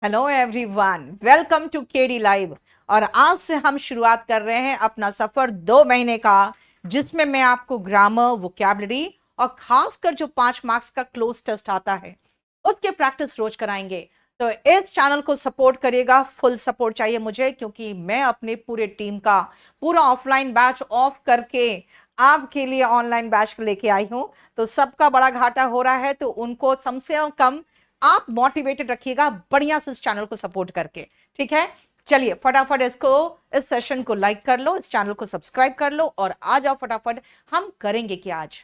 Hello everyone, welcome to KD live. और आज से हम शुरुआत कर रहे हैं अपना सफर 2 महीने का, जिसमें मैं आपको ग्रामर, वोकैबुलरी और खासकर जो 5 मार्क्स का क्लोज टेस्ट आता है उसके प्रैक्टिस रोज कराएंगे। तो इस चैनल को सपोर्ट करिएगा, फुल सपोर्ट चाहिए मुझे, क्योंकि मैं अपने पूरे टीम का पूरा ऑफलाइन बैच ऑफ करके आपके लिए ऑनलाइन बैच लेके आई हूं। तो सबका बड़ा घाटा हो रहा है, तो उनको कम से कम आप मोटिवेटेड रखिएगा बढ़िया से इस चैनल को सपोर्ट करके। ठीक है, चलिए फटाफट इस सेशन को लाइक कर लो, इस चैनल को सब्सक्राइब कर लो और आ जाओ फटाफट। हम करेंगे कि आज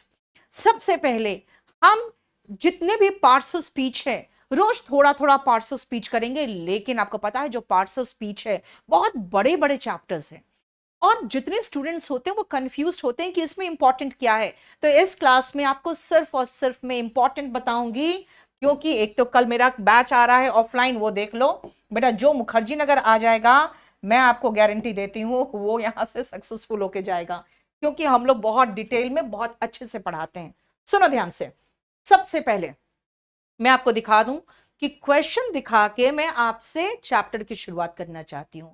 सबसे पहले हम जितने भी पार्ट्स ऑफ स्पीच है, रोज थोड़ा थोड़ा पार्ट्स ऑफ स्पीच करेंगे। लेकिन आपको पता है जो पार्ट्स ऑफ स्पीच है बहुत बड़े बड़े चैप्टर्स हैं, और जितने स्टूडेंट्स होते हैं वो कंफ्यूज्ड होते हैं कि इसमें इंपॉर्टेंट क्या है। तो इस क्लास में आपको सिर्फ और सिर्फ मैं इंपॉर्टेंट बताऊंगी, क्योंकि एक तो कल मेरा बैच आ रहा है ऑफलाइन, वो देख लो बेटा। जो मुखर्जी नगर आ जाएगा, मैं आपको गारंटी देती हूँ वो यहां से सक्सेसफुल होके जाएगा, क्योंकि हम लोग बहुत डिटेल में बहुत अच्छे से पढ़ाते हैं। सुनो ध्यान से। सबसे पहले मैं आपको दिखा दूं कि क्वेश्चन दिखा के मैं आपसे चैप्टर की शुरुआत करना चाहती हूं।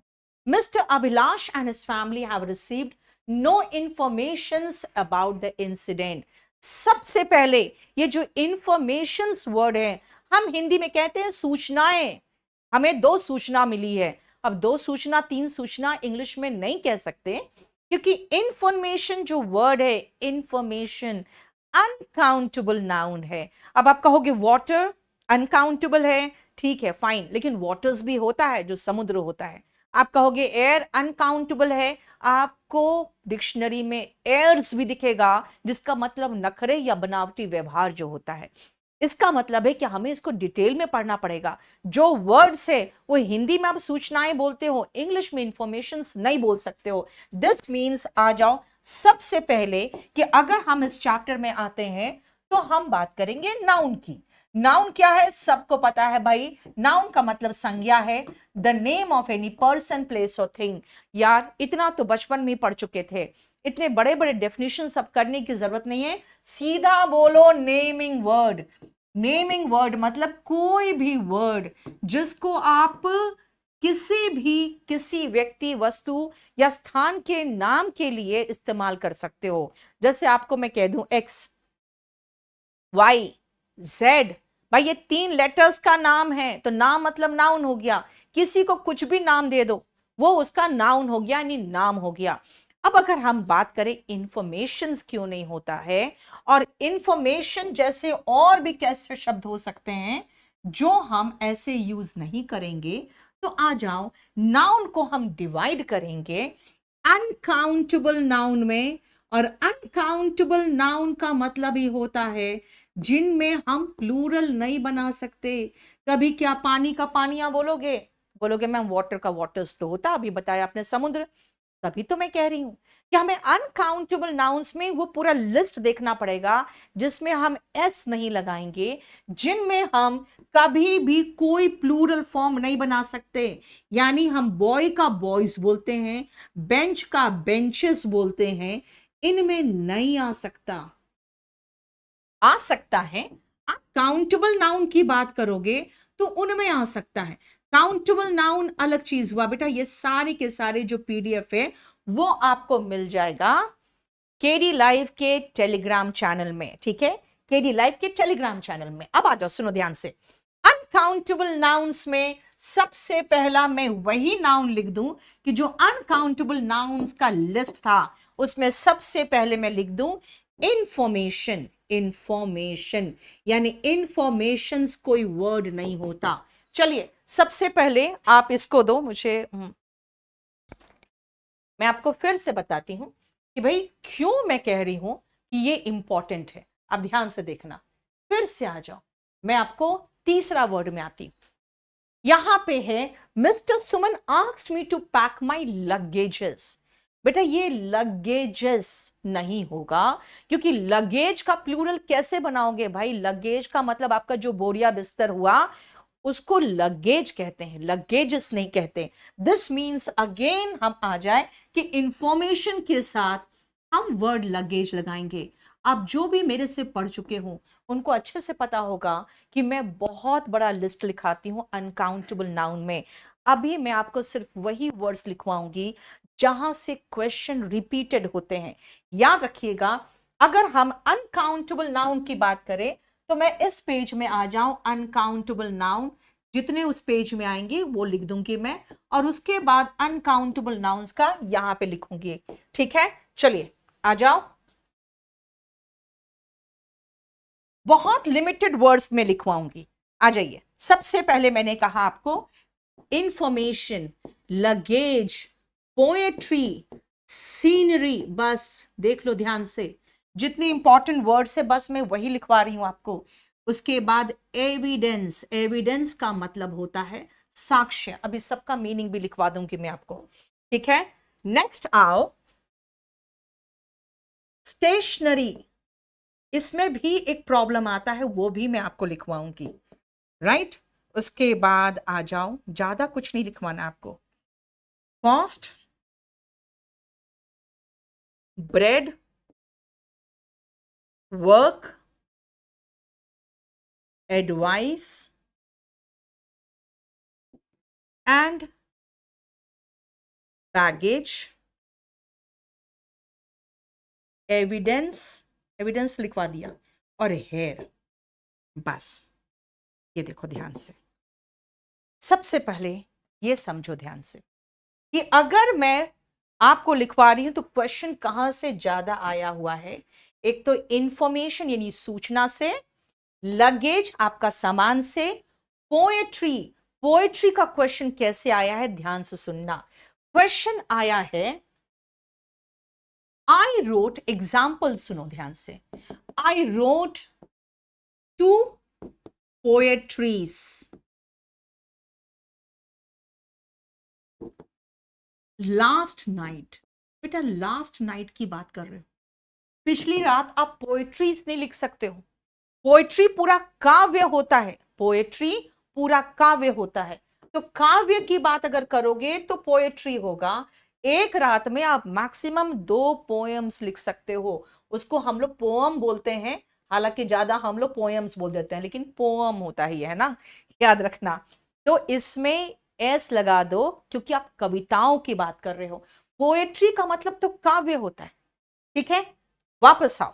Mister Abhilash and his family have received no informations about the incident. सबसे पहले ये जो इंफॉर्मेशंस वर्ड है, हम हिंदी में कहते हैं सूचनाएं। हमें 2 सूचना मिली है। अब 2 सूचना 3 सूचना इंग्लिश में नहीं कह सकते, क्योंकि इंफॉर्मेशन जो वर्ड है, इंफॉर्मेशन अनकाउंटेबल नाउन है। अब आप कहोगे वाटर अनकाउंटेबल है, ठीक है फाइन, लेकिन वाटर्स भी होता है जो समुद्र होता है। आप कहोगे एयर अनकाउंटेबल है, आपको डिक्शनरी में एयर्स भी दिखेगा, जिसका मतलब नखरे या बनावटी व्यवहार जो होता है। इसका मतलब है कि हमें इसको डिटेल में पढ़ना पड़ेगा। जो वर्ड्स है वो हिंदी में आप सूचनाएं बोलते हो, इंग्लिश में इंफॉर्मेशन नहीं बोल सकते हो। दिस मीन्स आ जाओ सबसे पहले कि अगर हम इस चैप्टर में आते हैं तो हम बात करेंगे नाउन की। नाउन क्या है सबको पता है भाई। नाउन का मतलब संज्ञा है, the name of any person, place और थिंग। यार इतना तो बचपन में पढ़ चुके थे, इतने बड़े बड़े डेफिनेशन सब करने की जरूरत नहीं है। सीधा बोलो नेमिंग वर्ड। नेमिंग वर्ड मतलब कोई भी वर्ड जिसको आप किसी व्यक्ति, वस्तु या स्थान के नाम के लिए इस्तेमाल कर सकते हो। जैसे आपको मैं कह दूं एक्स, वाई, जेड, भाई ये 3 लेटर्स का नाम है, तो नाम मतलब नाउन हो गया। किसी को कुछ भी नाम दे दो, वो उसका नाउन हो गया, यानी नाम हो गया। अब अगर हम बात करें इंफॉर्मेशन क्यों नहीं होता है, और इंफॉर्मेशन जैसे और भी कैसे शब्द हो सकते हैं जो हम ऐसे यूज नहीं करेंगे, तो आ जाओ नाउन को हम डिवाइड करेंगे अनकाउंटेबल नाउन में। और अनकाउंटेबल नाउन का मतलब ही होता है जिनमें हम प्लूरल नहीं बना सकते। कभी क्या पानी का पानिया बोलोगे, बोलोगे मैम वाटर का वाटर्स तो होता, अभी बताया आपने समुद्र। तभी तो मैं कह रही हूं कि हमें अनकाउंटेबल नाउन्स में वो पूरा लिस्ट देखना पड़ेगा जिसमें हम एस नहीं लगाएंगे, जिनमें हम कभी भी कोई प्लूरल फॉर्म नहीं बना सकते। यानी हम बॉय का बॉयज बोलते हैं, बेंच का बेंचेस बोलते हैं, इनमें नहीं आ सकता। आ सकता है आप काउंटेबल नाउन की बात करोगे तो उनमें आ सकता है। काउंटेबल नाउन अलग चीज हुआ बेटा। ये सारे के सारे जो पीडीएफ है वो आपको मिल जाएगा केडी लाइव के टेलीग्राम चैनल में। ठीक है, केडी लाइव के टेलीग्राम चैनल में। अब आ जाओ, सुनो ध्यान से। अनकाउंटेबल नाउन्स में सबसे पहला मैं वही नाउन लिख दूं कि जो अनकाउंटेबल नाउन्स का लिस्ट था उसमें सबसे पहले मैं लिख दूं इंफॉर्मेशन। इंफॉर्मेशन यानी इंफॉर्मेशन कोई वर्ड नहीं होता। चलिए सबसे पहले आप इसको दो मुझे, मैं आपको फिर से बताती हूं कि भाई क्यों मैं कह रही हूं कि ये इंपॉर्टेंट है। अब ध्यान से देखना, फिर से आ जाओ। मैं आपको तीसरा वर्ड में आती हूं। यहां पे है mister Suman asked me to pack my luggages. बेटा ये लगेजेस नहीं होगा, क्योंकि लगेज का प्लूरल कैसे बनाओगे भाई। लगेज का मतलब आपका जो बोरिया बिस्तर हुआ उसको लगेज कहते हैं, लगेजेस नहीं कहते। दिस मीन्स अगेन हम आ जाए कि इंफॉर्मेशन के साथ हम वर्ड लगेज लगाएंगे। आप जो भी मेरे से पढ़ चुके हो उनको अच्छे से पता होगा कि मैं बहुत बड़ा लिस्ट लिखाती हूँ अनकाउंटेबल नाउन में। अभी मैं आपको सिर्फ वही वर्ड्स लिखवाऊंगी जहां से क्वेश्चन रिपीटेड होते हैं। याद रखिएगा, अगर हम अनकाउंटेबल नाउन की बात करें तो मैं इस पेज में आ जाऊं, अनकाउंटेबल नाउन जितने उस पेज में आएंगे वो लिख दूंगी मैं, और उसके बाद अनकाउंटेबल नाउन्स का यहां पे लिखूंगी। ठीक है, चलिए आ जाओ। बहुत लिमिटेड वर्ड्स में लिखवाऊंगी, आ जाइए। सबसे पहले मैंने कहा आपको इंफॉर्मेशन, लगेज, पोएट्री, सीनरी। बस देख लो ध्यान से, जितने इंपॉर्टेंट वर्ड्स है बस मैं वही लिखवा रही हूं आपको। उसके बाद एविडेंस, एविडेंस का मतलब होता है साक्ष्य। अभी सबका मीनिंग भी लिखवा दूंगी मैं आपको। ठीक है, नेक्स्ट आओ स्टेशनरी। इसमें भी एक प्रॉब्लम आता है, वो भी मैं आपको लिखवाऊंगी। राइट, उसके बाद आ जाओ, ज्यादा कुछ नहीं लिखवाना आपको। Cost, bread, work, advice and baggage, evidence, evidence लिखवा दिया, और हेयर। बस ये देखो ध्यान से। सबसे पहले ये समझो ध्यान से कि अगर मैं आपको लिखवा रही हूं तो क्वेश्चन कहां से ज्यादा आया हुआ है। एक तो इंफॉर्मेशन यानी सूचना से, लगेज आपका सामान से, पोएट्री, पोएट्री का क्वेश्चन कैसे आया है ध्यान से सुनना। क्वेश्चन आया है आई रोट, एग्जाम्पल सुनो ध्यान से, I wrote 2 poetries last night. बेटा लास्ट नाइट की बात कर रहे हो, पिछली रात आप पोएट्रीज नहीं लिख सकते हो। पोएट्री पूरा काव्य होता है, पोएट्री पूरा काव्य होता है। तो काव्य की बात अगर करोगे तो पोएट्री होगा। एक रात में आप मैक्सिमम 2 पोएम्स लिख सकते हो, उसको हम लोग पोएम बोलते हैं। हालांकि ज्यादा हम लोग पोएम्स बोल देते हैं, लेकिन पोएम होता ही है ना, याद रखना। तो इसमें एस लगा दो क्योंकि आप कविताओं की बात कर रहे हो। पोएट्री का मतलब तो काव्य होता है। ठीक है, वापस आओ।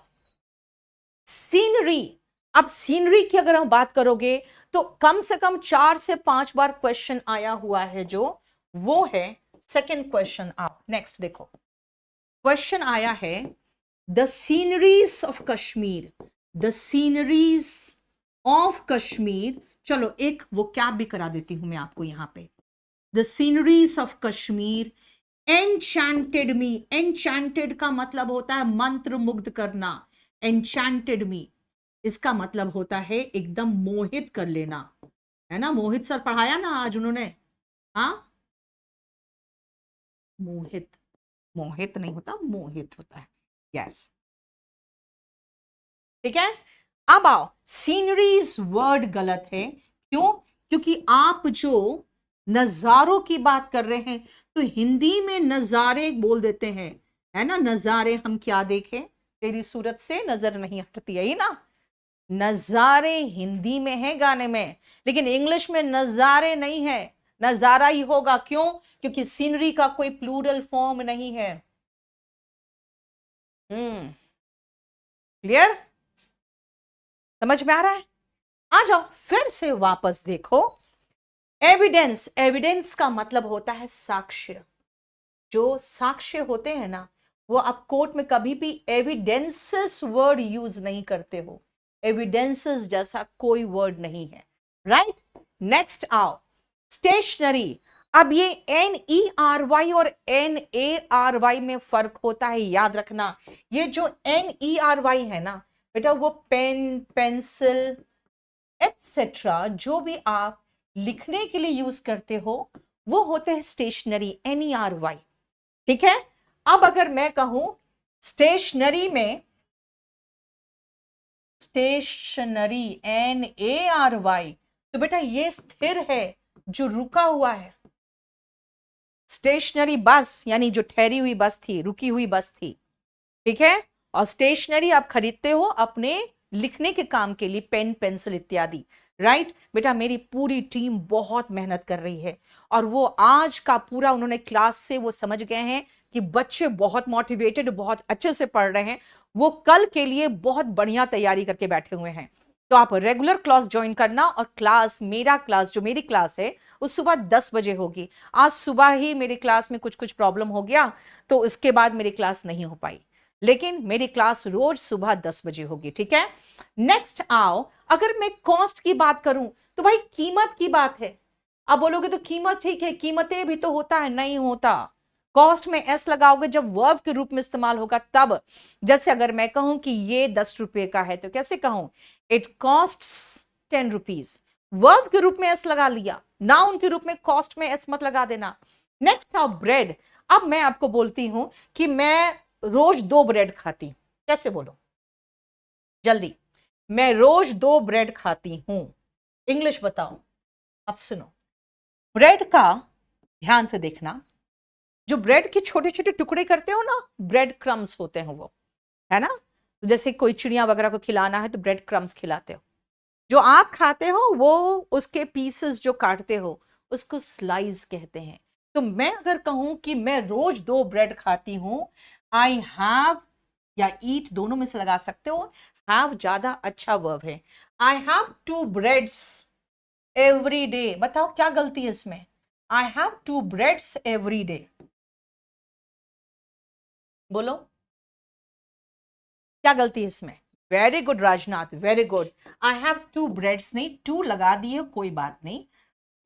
सीनरी, अब सीनरी की अगर हम बात करोगे तो कम से कम 4 से 5 बार क्वेश्चन आया हुआ है, जो वो है सेकंड क्वेश्चन। आप नेक्स्ट देखो, क्वेश्चन आया है the sceneries of Kashmir, the sceneries of Kashmir. चलो एक वो क्या भी करा देती हूं मैं आपको यहां पे, the sceneries of Kashmir enchanted me. Enchanted का मतलब होता है मंत्र मुग्ध करना, एनचैंटेड मी इसका मतलब होता है एकदम मोहित कर लेना, है ना। मोहित सर पढ़ाया ना आज उन्होंने, हाँ मोहित, मोहित नहीं होता, मोहित होता है। यस, ठीक है। अब आओ, सीनरीज वर्ड गलत है, क्यों? क्योंकि आप जो नजारों की बात कर रहे हैं तो हिंदी में नजारे बोल देते हैं, है ना। नजारे हम क्या देखें, तेरी सूरत से नजर नहीं हटती, यही ना। नजारे हिंदी में है गाने में, लेकिन इंग्लिश में नजारे नहीं है, नजारा ही होगा। क्यों? क्योंकि सीनरी का कोई प्लूरल फॉर्म नहीं है। क्लियर, समझ में आ रहा है? आ जाओ फिर से वापस देखो, एविडेंस, एविडेंस का मतलब होता है साक्ष्य। जो साक्ष्य होते हैं ना, वो आप कोर्ट में कभी भी एविडेंसेस वर्ड यूज नहीं करते हो। एविडेंसेस जैसा कोई वर्ड नहीं है। राइट, नेक्स्ट आओ स्टेशनरी। अब ये NERY और NARY में फर्क होता है, याद रखना। ये जो NERY है ना बेटा, वो पेन, पेंसिल एटसेट्रा जो भी आप लिखने के लिए यूज करते हो वो होते हैं स्टेशनरी, NERY। ठीक है। अब अगर मैं कहूं स्टेशनरी में, स्टेशनरी NARY, तो बेटा ये स्थिर है, जो रुका हुआ है। स्टेशनरी बस यानी जो ठहरी हुई बस थी, रुकी हुई बस थी। ठीक है। और स्टेशनरी आप खरीदते हो अपने लिखने के काम के लिए, पेन पेंसिल इत्यादि, राइट बेटा। मेरी पूरी टीम बहुत मेहनत कर रही है और वो आज का पूरा उन्होंने क्लास से वो समझ गए हैं कि बच्चे बहुत मोटिवेटेड, बहुत अच्छे से पढ़ रहे हैं, वो कल के लिए बहुत बढ़िया तैयारी करके बैठे हुए हैं। तो आप रेगुलर क्लास ज्वाइन करना, और क्लास, मेरा क्लास जो मेरी क्लास है वो सुबह 10 बजे होगी। आज सुबह ही मेरी क्लास में कुछ प्रॉब्लम हो गया तो उसके बाद मेरी क्लास नहीं हो पाई, लेकिन मेरी क्लास रोज सुबह 10 बजे होगी, ठीक है। नेक्स्ट आओ, अगर मैं कॉस्ट की बात करूं तो भाई कीमत की बात है। अब बोलोगे तो कीमत ठीक है, कीमतें भी तो होता है, नहीं होता। कॉस्ट में एस लगाओगे जब वर्ब के रूप में इस्तेमाल होगा तब। जैसे अगर मैं कहूं कि ये 10 रुपए का है तो कैसे कहूं, इट कॉस्ट्स 10 रुपीज। वर्ब के रूप में एस लगा लिया, नाउन के रूप में कॉस्ट में एस मत लगा देना। नेक्स्ट आओ ब्रेड। अब मैं आपको बोलती हूं कि मैं रोज 2 ब्रेड खाती हूं, कैसे बोलो जल्दी, मैं रोज 2 ब्रेड खाती हूं, इंग्लिश बताओ। अब सुनो, ब्रेड का ध्यान से देखना, जो ब्रेड के छोटे छोटे टुकड़े करते हो ना, ब्रेड क्रम्स होते हैं वो, है ना। तो जैसे कोई चिड़िया वगैरह को खिलाना है तो ब्रेड क्रम्स खिलाते हो। जो आप खाते हो वो उसके पीसेस जो काटते हो उसको स्लाइस कहते हैं। तो मैं अगर कहूं कि मैं रोज 2 ब्रेड खाती हूं, आई हैव या ईट दोनों में से लगा सकते हो, हैव ज्यादा अच्छा वर्ब है। I have 2 breads every day, बताओ क्या गलती है इसमें, I have 2 breads every day, बोलो क्या गलती है इसमें। Very good Rajnath, very good. I have 2 breads नहीं, 2 लगा दिए कोई बात नहीं,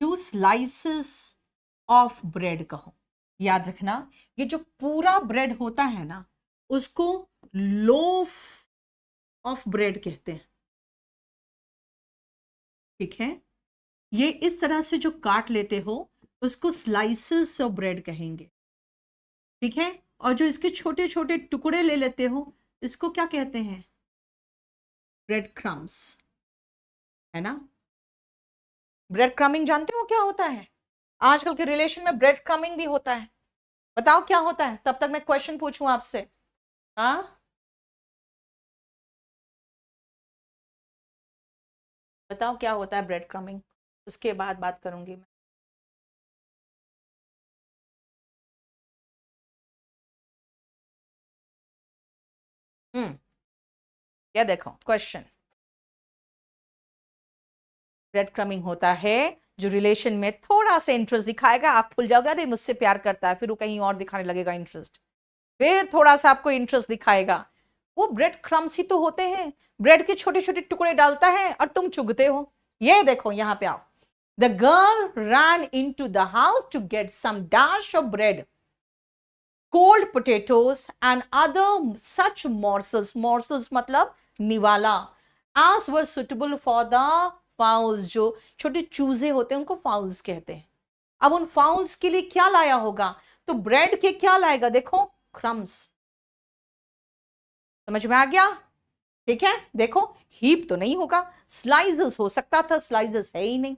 2 स्लाइसेस ऑफ ब्रेड कहो। याद रखना, ये जो पूरा ब्रेड होता है ना उसको लोफ ऑफ ब्रेड कहते हैं, ठीक है। ये इस तरह से जो काट लेते हो उसको स्लाइसेस ऑफ ब्रेड कहेंगे, ठीक है। और जो इसके छोटे छोटे टुकड़े ले लेते हो इसको क्या कहते हैं, ब्रेड क्रम्स, है ना। ब्रेड क्रमिंग जानते हो क्या होता है, आजकल के रिलेशन में ब्रेड क्रमिंग भी होता है, बताओ क्या होता है, तब तक मैं क्वेश्चन पूछूं आपसे। हाँ बताओ क्या होता है ब्रेड क्रमिंग, उसके बाद बात करूंगी मैं। क्या देखो क्वेश्चन, ब्रेड क्रमिंग होता है जो रिलेशन में थोड़ा सा इंटरेस्ट दिखाएगा, आप भूल जाओगे अरे मुझसे प्यार करता है, फिर वो कहीं और दिखाने लगेगा इंटरेस्ट, फिर थोड़ा सा आपको इंटरेस्ट दिखाएगा, वो ब्रेड क्रम्स ही तो होते हैं। ब्रेड के छोटे छोटे टुकड़े डालता है और तुम चुगते हो। ये देखो यहां पे आओ, the girl run into the house to get some dash of bread, cold potatoes and other such morsels, morsels मतलब निवाला, as were suitable for the fowls, जो छोटे चूजे होते हैं उनको फाउल्स कहते हैं। अब उन फाउल्स के लिए क्या लाया होगा, तो ब्रेड के क्या लाएगा, देखो क्रम्स, समझ में आ गया, ठीक है। देखो हीप तो नहीं होगा, स्लाइसेस हो सकता था, स्लाइसेस है ही नहीं,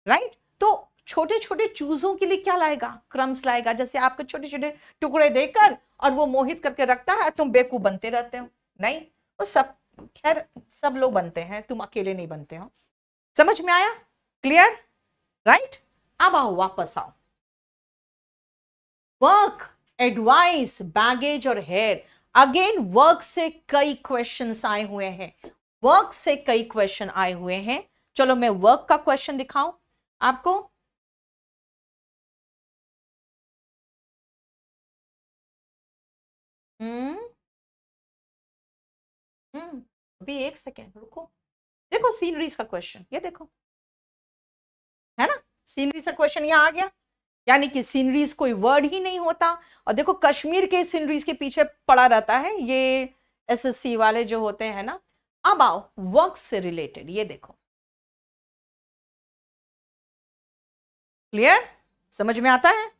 राइट। तो छोटे छोटे चूजों के लिए क्या लाएगा, क्रम्स लाएगा, जैसे आपको छोटे छोटे टुकड़े देकर और वो मोहित करके रखता है, तुम बेवकूफ बनते रहते हो, नहीं वो सब, खैर सब लोग बनते हैं, तुम अकेले नहीं बनते हो, समझ में आया, क्लियर, राइट। अब आओ वापस आओ, वर्क, एडवाइस, बैगेज और हेयर। अगेन वर्क से कई क्वेश्चंस आए हुए हैं, वर्क से कई क्वेश्चन आए हुए हैं। चलो मैं वर्क का क्वेश्चन दिखाऊं आपको, अभी एक सेकेंड रुको, देखो सीनरीज का क्वेश्चन, ये देखो, है ना, सीनरीज का क्वेश्चन यहां आ गया, यानी कि सीनरीज कोई वर्ड ही नहीं होता। और देखो कश्मीर के सीनरीज के पीछे पड़ा रहता है ये एसएससी वाले जो होते हैं ना। अब आओ वर्क से रिलेटेड, ये देखो, क्लियर, समझ में आता है,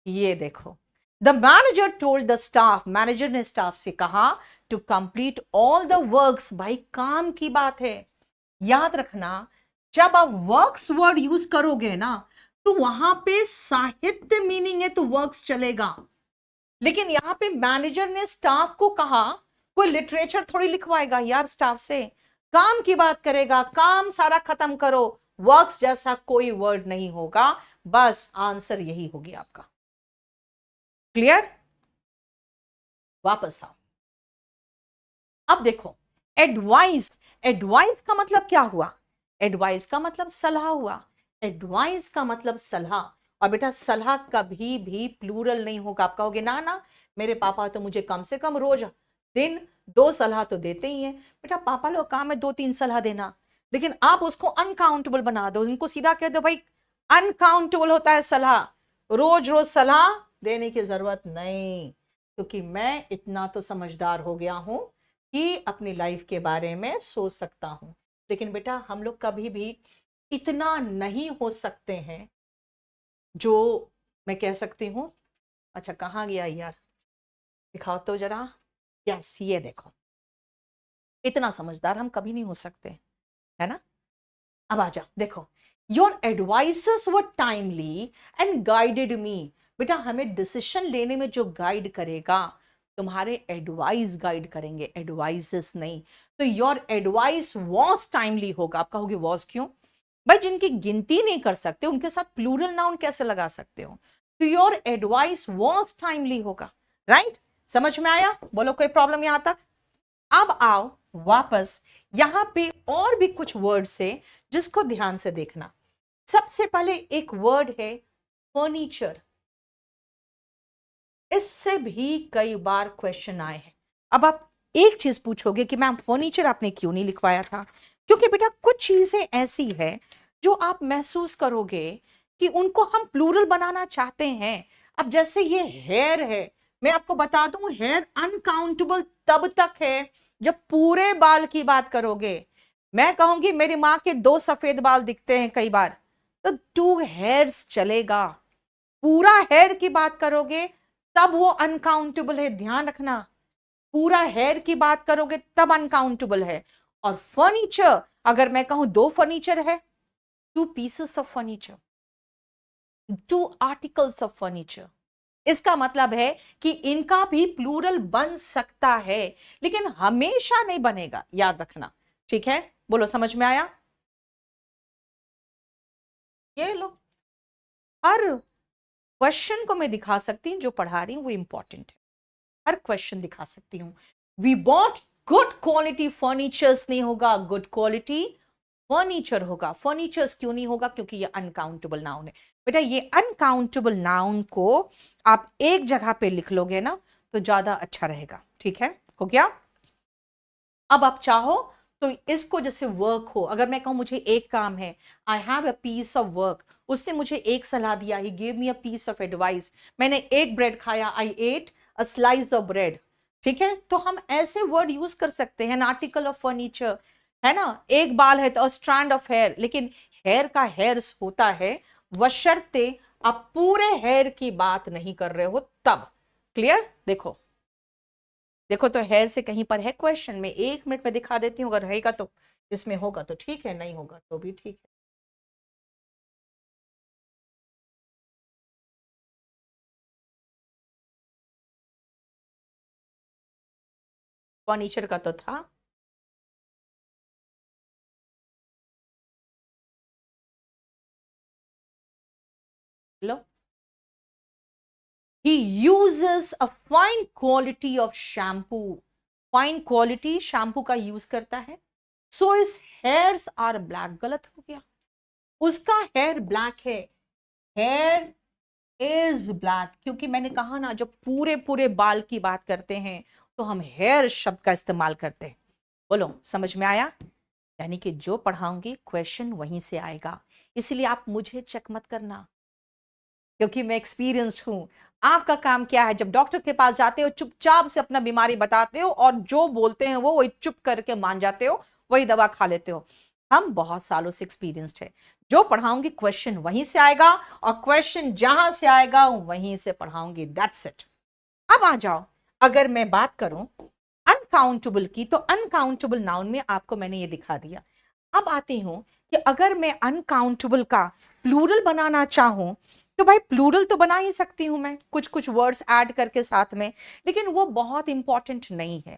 ये देखो, the manager told the staff, manager ने स्टाफ से कहा to complete all the works, भाई काम की बात है, याद रखना जब आप वर्क्स वर्ड यूज करोगे ना तो वहां पे साहित्य मीनिंग है तो वर्क्स चलेगा, लेकिन यहां पे मैनेजर ने स्टाफ को कहा कोई लिटरेचर थोड़ी लिखवाएगा यार स्टाफ से, काम की बात करेगा, काम सारा खत्म करो, वर्क्स जैसा कोई वर्ड नहीं होगा। बस आंसर यही होगी आपका। क्लियर? वापस आओ। अब देखो, एडवाइस, एडवाइस का मतलब क्या हुआ? एडवाइस का मतलब सलाह हुआ। एडवाइस का मतलब सलाह। और बेटा सलाह कभी भी प्लूरल नहीं होगा। आप कहोगे ना ना मेरे पापा तो मुझे कम से कम रोज दिन 2 सलाह तो देते ही हैं। बेटा पापा लोग काम है 2-3 सलाह देना, लेकिन आप उसको अनकाउंटेबल बना दो, उनको सीधा कह दो भाई अनकाउंटेबल होता है सलाह, रोज रोज सलाह देने की जरूरत नहीं, क्योंकि मैं इतना तो समझदार हो गया हूं कि अपनी लाइफ के बारे में सोच सकता हूं। लेकिन बेटा हम लोग कभी भी इतना नहीं हो सकते हैं जो मैं कह सकती हूं। अच्छा कहाँ गया यार, दिखाओ तो जरा। यस ये देखो, इतना समझदार हम कभी नहीं हो सकते, है ना? अब आ जा देखो, your advices were timely and guided मी। बेटा हमें डिसीजन लेने में जो गाइड करेगा, तुम्हारे एडवाइस गाइड करेंगे, एडवाइसेस नहीं। तो योर एडवाइस वॉज टाइमली होगा। आप कहोगे वॉज क्यों? भाई जिनकी गिनती नहीं कर सकते उनके साथ प्लूरल नाउन कैसे लगा सकते हो? तो योर एडवाइस वॉज टाइमली होगा। राइट? समझ में आया? बोलो कोई प्रॉब्लम यहां तक? अब आओ वापस, यहां पे और भी कुछ वर्ड्स है जिसको ध्यान से देखना। सबसे पहले एक वर्ड है फर्नीचर। इससे भी कई बार क्वेश्चन आए हैं। अब आप एक चीज पूछोगे कि मैम फर्नीचर आपने क्यों नहीं लिखवाया था? क्योंकि बेटा कुछ चीजें ऐसी है जो आप महसूस करोगे कि उनको हम प्लूरल बनाना चाहते हैं। अब जैसे ये हेयर है, मैं आपको बता दूं हेयर अनकाउंटेबल तब तक है जब पूरे बाल की बात करोगे। मैं कहूंगी मेरी माँ के 2 सफेद बाल दिखते हैं कई बार, तो 2 हेयर्स चलेगा। पूरा हेयर की बात करोगे तब वो अनकाउंटेबल है, ध्यान रखना। पूरा हेयर की बात करोगे तब अनकाउंटेबल है। और फर्नीचर, अगर मैं कहूं 2 फर्नीचर है, 2 pieces of furniture, 2 articles of furniture, इसका मतलब है कि इनका भी प्लूरल बन सकता है, लेकिन हमेशा नहीं बनेगा, याद रखना। ठीक है? बोलो समझ में आया? ये लो, हर क्वेश्चन को मैं दिखा सकती हूं, जो पढ़ा रही हूं वो इंपॉर्टेंट है। हर क्वेश्चन दिखा सकती हूं। We bought good quality furnitures नहीं होगा, गुड क्वालिटी फर्नीचर होगा। फर्नीचर्स क्यों नहीं होगा? क्योंकि ये अनकाउंटेबल नाउन है। बेटा ये अनकाउंटेबल नाउन को आप एक जगह पे लिख लोगे ना तो ज्यादा अच्छा रहेगा। ठीक है? हो गया? अब आप चाहो तो इसको जैसे वर्क हो, अगर मैं कहूं मुझे एक काम है, I have a piece of work, उसने मुझे एक सलाह दिया, he give me a piece of advice, मैंने एक ब्रेड खाया, I ate a slice of bread. ठीक है? तो हम ऐसे वर्ड यूज कर सकते हैं। आर्टिकल ऑफ फर्नीचर है ना, एक बाल है तो स्ट्रैंड ऑफ हेयर, लेकिन हेयर का हेयर्स होता है बशर्ते आप पूरे हेयर की बात नहीं कर रहे हो तब। क्लियर? देखो देखो, तो हेयर से कहीं पर है क्वेश्चन, में 1 मिनट में दिखा देती हूँ, अगर रहेगा तो इसमें होगा तो ठीक है, नहीं होगा तो भी ठीक है। फर्नीचर का तो था। लो, he uses a fine quality of shampoo, fine quality shampoo का यूज करता है। सो इस हेयर्स आर ब्लैक, गलत हो गया, उसका हेयर ब्लैक है। हेयर इज ब्लैक, क्योंकि मैंने कहा ना जब पूरे पूरे बाल की बात करते हैं तो हम हेयर शब्द का इस्तेमाल करते हैं। बोलो समझ में आया? यानी कि जो पढ़ाऊंगी क्वेश्चन वहीं से आएगा, इसलिए आप मुझे चेक मत करना, क्योंकि मैं एक्सपीरियंस्ड हूं। आपका काम क्या है, जब डॉक्टर के पास जाते हो चुपचाप से अपना बीमारी बताते हो और जो बोलते हैं वो वही चुप करके मान जाते हो, वही दवा खा लेते हो। हम बहुत सालों से एक्सपीरियंस्ड है, जो पढ़ाऊंगी क्वेश्चन वहीं से आएगा और क्वेश्चन जहां से आएगा वहीं से पढ़ाऊंगी, दैट्स इट। अब आ जाओ, अगर मैं बात करूं अनकाउंटेबल की, तो अनकाउंटेबल नाउन में आपको मैंने ये दिखा दिया। अब आती हूं कि अगर मैं अनकाउंटेबल का प्लूरल बनाना चाहूं तो भाई प्लूरल तो बना ही सकती हूं मैं कुछ कुछ वर्ड्स ऐड करके साथ में, लेकिन वो बहुत इंपॉर्टेंट नहीं है।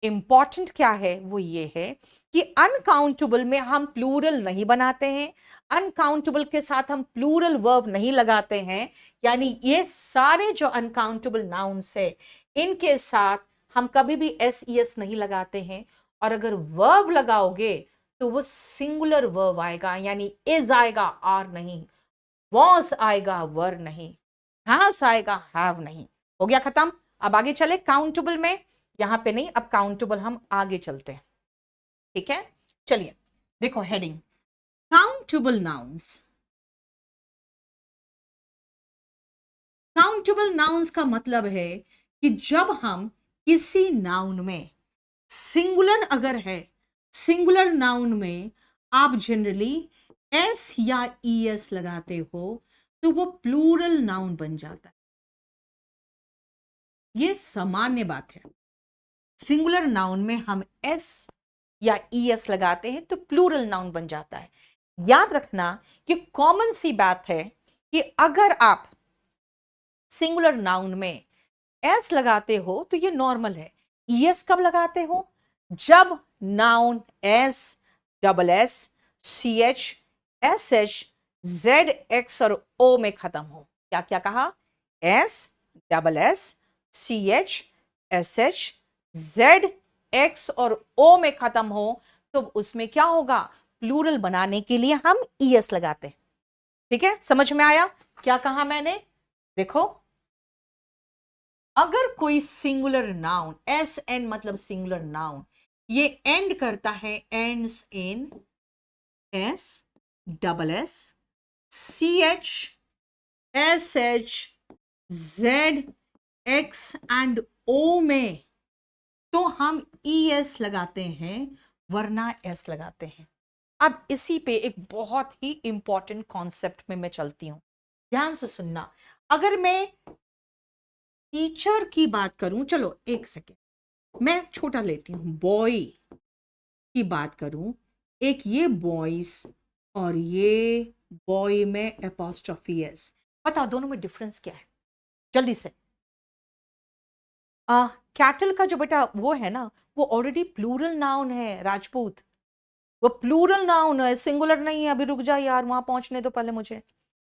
इंपॉर्टेंट क्या है वो ये है कि अनकाउंटेबल में हम प्लूरल नहीं बनाते हैं, अनकाउंटेबल के साथ हम प्लूरल वर्ब नहीं लगाते हैं। यानी ये सारे जो अनकाउंटेबल नाउन्स है इनके साथ हम कभी भी एस ई एस नहीं लगाते हैं। और अगर वर्ब लगाओगे तो वो सिंगुलर वर्ब आएगा, यानी इज आएगा, आर नहीं, वॉज आएगा, वर नहीं, हैज आएगा, हैव नहीं। हो गया खत्म। अब आगे चले काउंटेबल में, यहां पे नहीं, अब काउंटेबल हम आगे चलते हैं। ठीक है, चलिए देखो heading countable nouns. Countable nouns का मतलब है कि जब हम किसी नाउन में सिंगुलर अगर है, सिंगुलर नाउन में आप जनरली एस या ई एस लगाते हो तो वो प्लूरल नाउन बन जाता है। ये सामान्य बात है। सिंगुलर नाउन में हम एस या ई एस लगाते हैं तो प्लूरल नाउन बन जाता है। याद रखना कि कॉमन सी बात है कि अगर आप सिंगुलर नाउन में एस लगाते हो तो ये नॉर्मल है। ई एस कब लगाते हो? जब noun S, double S, C H, S H, Z, X और ओ में खत्म हो। क्या क्या कहा? S, double S, C H, S H, Z, X और ओ में खत्म हो तो उसमें क्या होगा? प्लूरल बनाने के लिए हम ई एस लगाते हैं। ठीक है, समझ में आया क्या कहा मैंने? देखो, अगर कोई सिंगुलर नाउन, एस एन मतलब सिंगुलर नाउन, ये एंड करता है, ends in S, double S, C H, S H, Z, X and O में, तो हम ई एस लगाते हैं, वरना एस लगाते हैं। अब इसी पे एक बहुत ही इंपॉर्टेंट कॉन्सेप्ट में मैं चलती हूं, ध्यान से सुनना। अगर मैं टीचर की बात करूं, चलो एक सेकेंड, मैं छोटा लेती हूं, बॉय की बात करूं, एक ये बॉयज और ये बॉय में एपोस्ट्रोफी एस, बताओ दोनों में डिफरेंस क्या है जल्दी से। कैटल का जो बेटा वो है ना, वो ऑलरेडी प्लूरल नाउन है राजपूत, वो प्लूरल नाउन है, सिंगुलर नहीं है। अभी रुक जा यार, वहां पहुंचने दो पहले मुझे।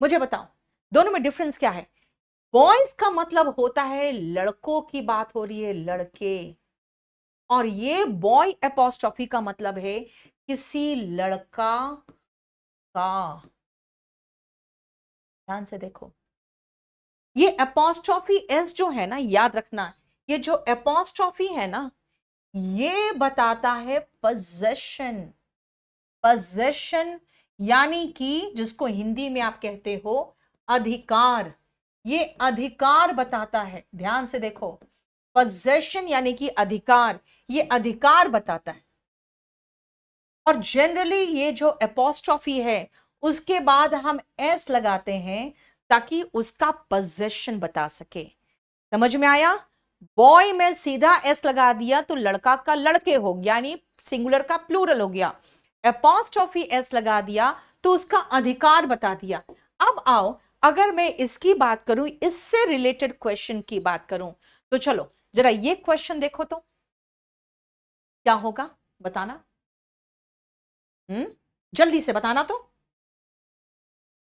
मुझे बताओ दोनों में डिफरेंस क्या है। बॉयज का मतलब होता है लड़कों की बात हो रही है, लड़के, और ये बॉय एपोस्ट्रोफी का मतलब है किसी लड़का का। ध्यान से देखो, ये एपोस्ट्रोफी एस जो है ना, याद रखना, ये जो एपोस्ट्रोफी है ना, ये बताता है पोजेशन। पोजेशन यानी कि जिसको हिंदी में आप कहते हो अधिकार, ये अधिकार बताता है। ध्यान से देखो, पोजेशन यानी कि अधिकार, ये अधिकार बताता है। और जनरली ये जो एपोस्ट्रोफी है उसके बाद हम एस लगाते हैं ताकि उसका पोजेशन बता सके। समझ में आया? बॉय में सीधा एस लगा दिया तो लड़का का लड़के हो गया, यानी सिंगुलर का प्लूरल हो गया। एपोस्ट्रोफी एस लगा दिया तो उसका अधिकार बता दिया। अब आओ, अगर मैं इसकी बात करूं, इससे रिलेटेड क्वेश्चन की बात करूं, तो चलो जरा ये क्वेश्चन देखो तो क्या होगा, बताना। जल्दी से बताना तो।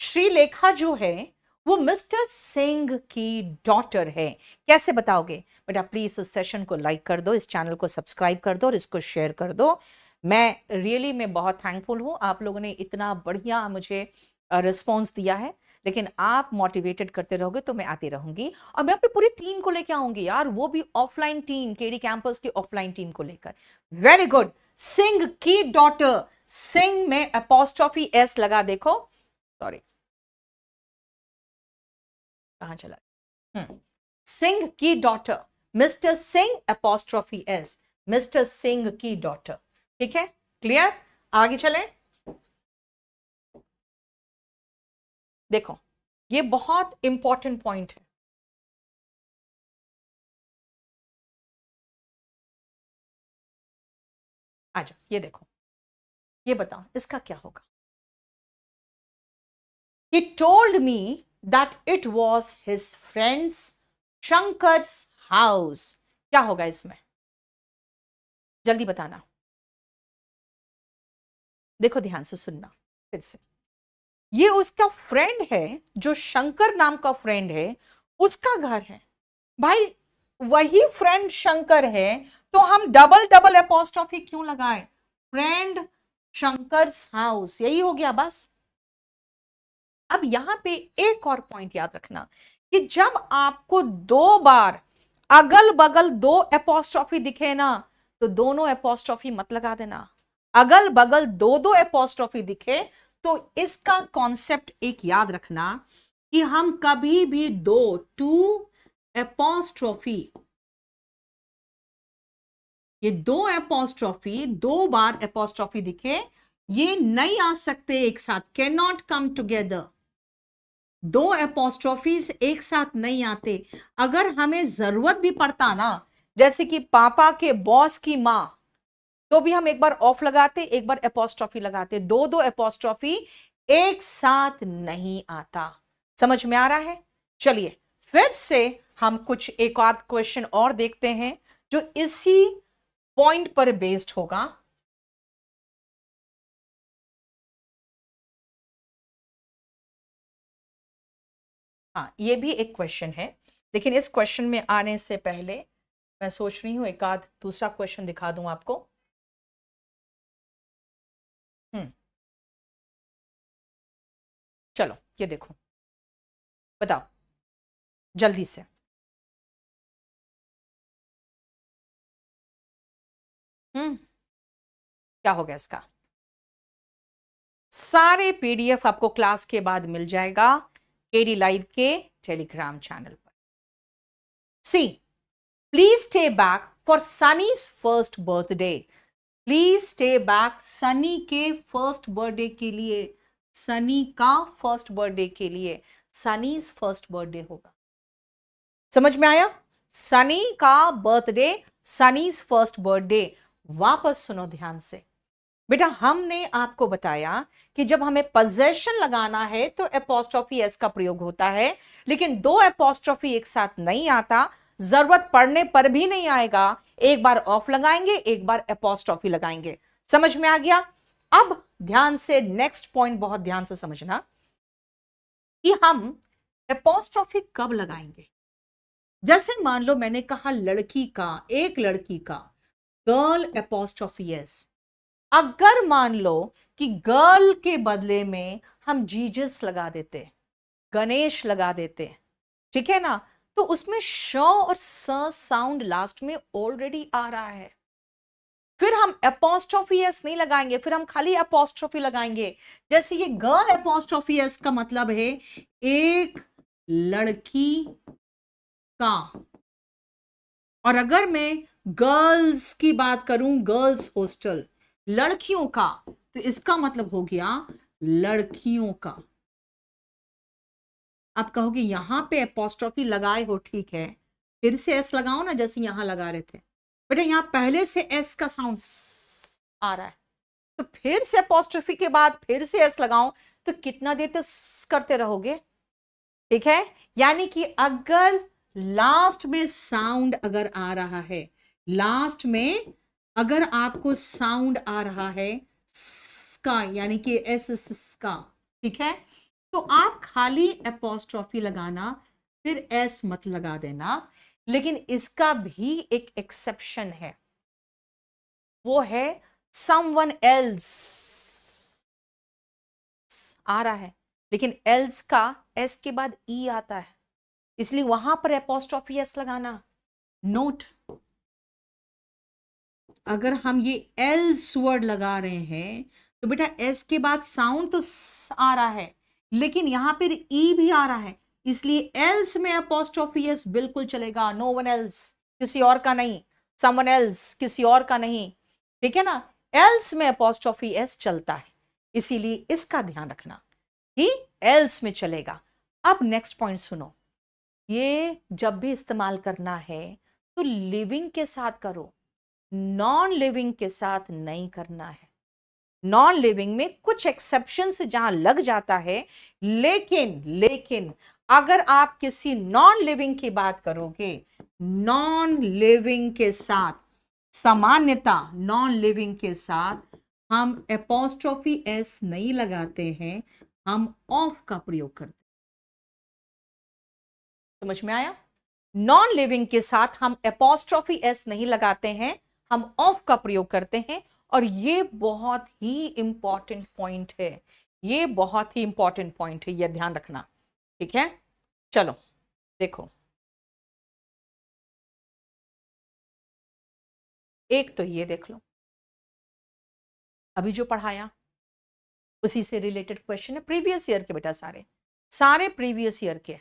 श्रीलेखा जो है वो मिस्टर सिंह की डॉटर है। कैसे बताओगे बेटा? प्लीज इस सेशन को लाइक कर दो, इस चैनल को सब्सक्राइब कर दो और इसको शेयर कर दो। मैं रियली मैं बहुत थैंकफुल हूं, आप लोगों ने इतना बढ़िया मुझे रिस्पॉन्स दिया है। लेकिन आप मोटिवेटेड करते रहोगे तो मैं आती रहूंगी, और मैं अपनी पूरी टीम को लेकर आऊंगी यार, वो भी ऑफलाइन टीम, केडी कैंपस की ऑफलाइन टीम को लेकर। Very good. सिंह की डॉटर, सिंह में अपोस्ट्रोफी एस लगा, देखो, सॉरी कहां चला। सिंह की daughter, mister Singh apostrophe S, mister Singh की डॉटर। ठीक है, क्लियर? आगे चलें। देखो, ये बहुत इंपॉर्टेंट पॉइंट है। आजा, ये देखो, ये बताओ इसका क्या होगा। He told me that it was his friend's Shankar's house. क्या होगा इसमें? जल्दी बताना। देखो ध्यान से सुनना फिर से। ये उसका फ्रेंड है, जो शंकर नाम का फ्रेंड है, उसका घर है। भाई वही फ्रेंड शंकर है, तो हम डबल डबल एपोस्ट्रोफी क्यों लगाए? फ्रेंड शंकर्स हाउस, यही हो गया बस। अब यहां पे एक और पॉइंट याद रखना कि जब आपको दो बार अगल बगल दो एपोस्ट्रोफी दिखे ना, तो दोनों एपोस्ट्रोफी मत लगा देना। अगल बगल दो दो एपोस्ट्रोफी दिखे तो इसका कॉन्सेप्ट एक याद रखना कि हम कभी भी दो टू एपोस्ट्रोफी, ये दो एपोस्ट्रोफी, दो बार एपोस्ट्रोफी दिखे, ये नहीं आ सकते एक साथ, कैन नॉट कम टुगेदर। दो एपोस्ट्रोफीज एक साथ नहीं आते। अगर हमें जरूरत भी पड़ता ना, जैसे कि पापा के बॉस की मां, तो भी हम एक बार ऑफ लगाते, एक बार एपोस्ट्रोफी लगाते। दो दो एपोस्ट्रोफी एक साथ नहीं आता। समझ में आ रहा है? चलिए फिर से हम कुछ एक आध क्वेश्चन और देखते हैं जो इसी पॉइंट पर बेस्ड होगा। हाँ, ये भी एक क्वेश्चन है, लेकिन इस क्वेश्चन में आने से पहले मैं सोच रही हूं एक आध दूसरा क्वेश्चन दिखा दूं आपको। चलो ये देखो, बताओ जल्दी से। क्या हो गया इसका? सारे पीडीएफ आपको क्लास के बाद मिल जाएगा केडी लाइव के टेलीग्राम चैनल पर। See, please stay back for Sunny's first birthday. Please stay back Sunny के फर्स्ट बर्थडे के लिए, सनी का फर्स्ट बर्थडे के लिए। सनीज फर्स्ट बर्थडे होगा, समझ में आया? सनी का बर्थडे, सनीज फर्स्ट बर्थडे। वापस सुनो ध्यान से बेटा, हमने आपको बताया कि जब हमें पोजेशन लगाना है तो एपोस्ट्रोफी एस का प्रयोग होता है, लेकिन दो एपोस्ट्रोफी एक साथ नहीं आता। जरूरत पड़ने पर भी नहीं आएगा, एक बार ऑफ लगाएंगे, एक बार एपोस्ट्रोफी लगाएंगे। समझ में आ गया? अब ध्यान से नेक्स्ट पॉइंट बहुत ध्यान से समझना कि हम एपोस्ट्रोफी कब लगाएंगे। जैसे मान लो मैंने कहा लड़की का, एक लड़की का, गर्ल एपोस्ट्रोफी एस। अगर मान लो कि गर्ल के बदले में हम जीजस लगा देते, गणेश लगा देते, ठीक है ना, तो उसमें श और स साउंड लास्ट में ऑलरेडी आ रहा है। फिर हम एपोस्ट्रोफी एस नहीं लगाएंगे, फिर हम खाली एपोस्ट्रोफी लगाएंगे। जैसे ये गर्ल एपोस्ट्रोफी एस का मतलब है एक लड़की का, और अगर मैं गर्ल्स की बात करूं, गर्ल्स हॉस्टल, लड़कियों का, तो इसका मतलब हो गया लड़कियों का। आप कहोगे यहां पे एपोस्ट्रोफी लगाए हो, ठीक है, फिर से एस लगाओ ना, जैसे यहां लगा रहे थे। बेटा यहां पहले से एस का साउंड आ रहा है, तो फिर से एपोस्ट्रोफी के बाद फिर से एस लगाओ, तो कितना देर तक करते रहोगे? ठीक है, यानी कि अगर लास्ट में साउंड अगर आ रहा है, लास्ट में अगर आपको साउंड आ रहा है का, यानी कि एस का, ठीक है, तो आप खाली एपोस्ट्रोफी लगाना, फिर एस मत लगा देना। लेकिन इसका भी एक एक्सेप्शन है, वो है समवन एल्स आ रहा है, लेकिन एल्स का एस के बाद ई आता है, इसलिए वहां पर एपोस्ट्रोफी एस लगाना। नोट, अगर हम ये एल्स वर्ड लगा रहे हैं तो बेटा एस के बाद साउंड तो आ रहा है, लेकिन यहां पर ई भी आ रहा है, इसलिए एल्स में एपोस्ट्रोफी एस बिल्कुल चलेगा। नो वन एल्स, किसी और का नहीं, समवन एल्स किसी और का नहीं, ठीक है ना, एल्स में एपोस्ट्रोफी एस चलता है, इसीलिए इसका ध्यान रखना कि एल्स में चलेगा। अब नेक्स्ट पॉइंट सुनो, ये जब भी इस्तेमाल करना है तो लिविंग के साथ करो, नॉन लिविंग के साथ नहीं करना है। नॉन लिविंग में कुछ एक्सेप्शन से जहां लग जाता है, लेकिन अगर आप किसी नॉन लिविंग की बात करोगे, नॉन लिविंग के साथ सामान्यता नॉन लिविंग के साथ हम एपोस्ट्रोफी एस नहीं लगाते हैं, हम ऑफ का प्रयोग करते हैं। समझ में आया? नॉन लिविंग के साथ हम एपोस्ट्रोफी एस नहीं लगाते हैं, हम ऑफ का प्रयोग करते हैं। और ये बहुत ही इंपॉर्टेंट पॉइंट है, ये बहुत ही इंपॉर्टेंट पॉइंट है, ये ध्यान रखना। ठीक है, चलो देखो, एक तो ये देख लो, अभी जो पढ़ाया उसी से रिलेटेड क्वेश्चन है, प्रीवियस ईयर के बेटा, सारे सारे प्रीवियस ईयर के।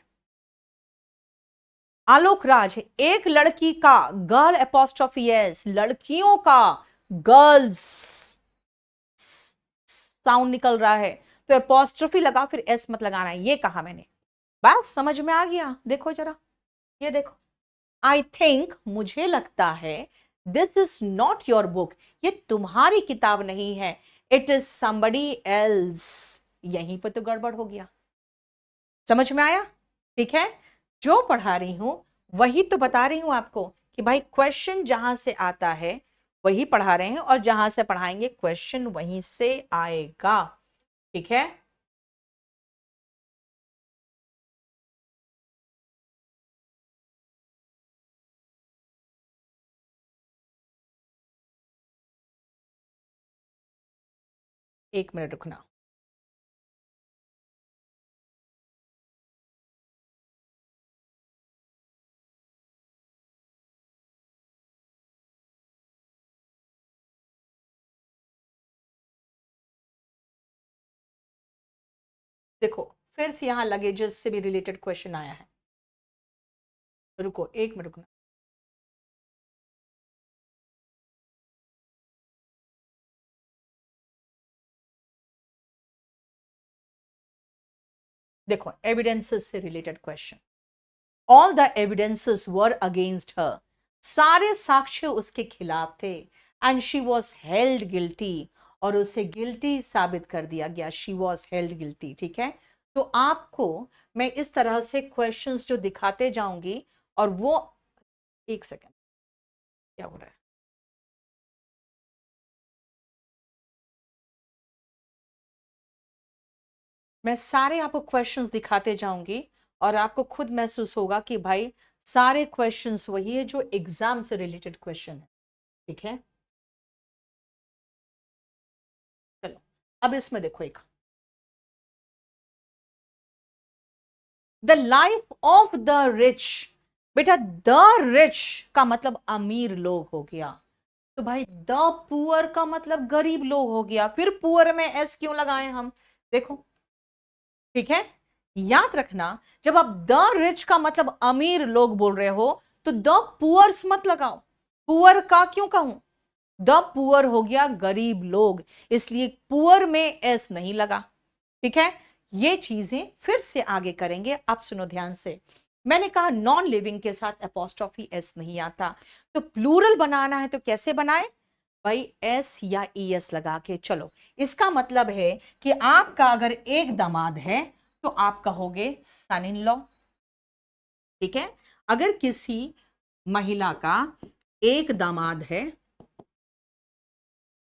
आलोक राज, एक लड़की का, गर्ल एपोस्ट्रोफी एस, लड़कियों का गर्ल्स साउंड निकल रहा है तो एपोस्ट्रोफी लगा, फिर एस मत लगाना है, ये कहा मैंने। बस समझ में आ गया? देखो जरा, ये देखो, आई थिंक, मुझे लगता है, this is not your book, ये तुम्हारी किताब नहीं है, इट इज समबडी एल्स। यहीं पर तो गड़बड़ हो गया। समझ में आया? ठीक है, जो पढ़ा रही हूं वही तो बता रही हूं आपको कि भाई क्वेश्चन जहां से आता है वही पढ़ा रहे हैं, और जहां से पढ़ाएंगे क्वेश्चन वहीं से आएगा। ठीक है, एक मिनट रुकना। देखो, फिर से यहां लगेजेस से भी रिलेटेड क्वेश्चन आया है। रुको, एक मिनट रुकना। देखो, एविडेंसेस से related question. All the evidences were against her, सारे साक्ष्य उसके खिलाफ थे। And she was held guilty, और उसे गिल्टी साबित कर दिया गया। She was held guilty. ठीक है, तो आपको मैं इस तरह से क्वेश्चंस जो दिखाते जाऊंगी, और वो, एक सेकेंड, क्या हो रहा है? मैं सारे आपको क्वेश्चंस दिखाते जाऊंगी, और आपको खुद महसूस होगा कि भाई सारे क्वेश्चंस वही है जो एग्जाम से रिलेटेड क्वेश्चन है। ठीक है, चलो अब इसमें देखो, एक, the life of the rich. बेटा, द रिच का मतलब अमीर लोग हो गया, तो भाई द पुअर का मतलब गरीब लोग हो गया। फिर पुअर में एस क्यों लगाए हम? देखो, ठीक है, याद रखना, जब आप द रिच का मतलब अमीर लोग बोल रहे हो तो द पुअर्स मत लगाओ। पुअर का क्यों कहूं? द पुअर हो गया गरीब लोग, इसलिए पुअर में एस नहीं लगा। ठीक है, ये चीजें फिर से आगे करेंगे। अब सुनो ध्यान से, मैंने कहा नॉन लिविंग के साथ एपोस्ट्रोफी एस नहीं आता, तो प्लूरल बनाना है तो कैसे बनाए भाई? एस या ईएस लगा के। चलो, इसका मतलब है कि आपका अगर एक दामाद है तो आप कहोगे सन इन लॉ। ठीक है, अगर किसी महिला का एक दामाद है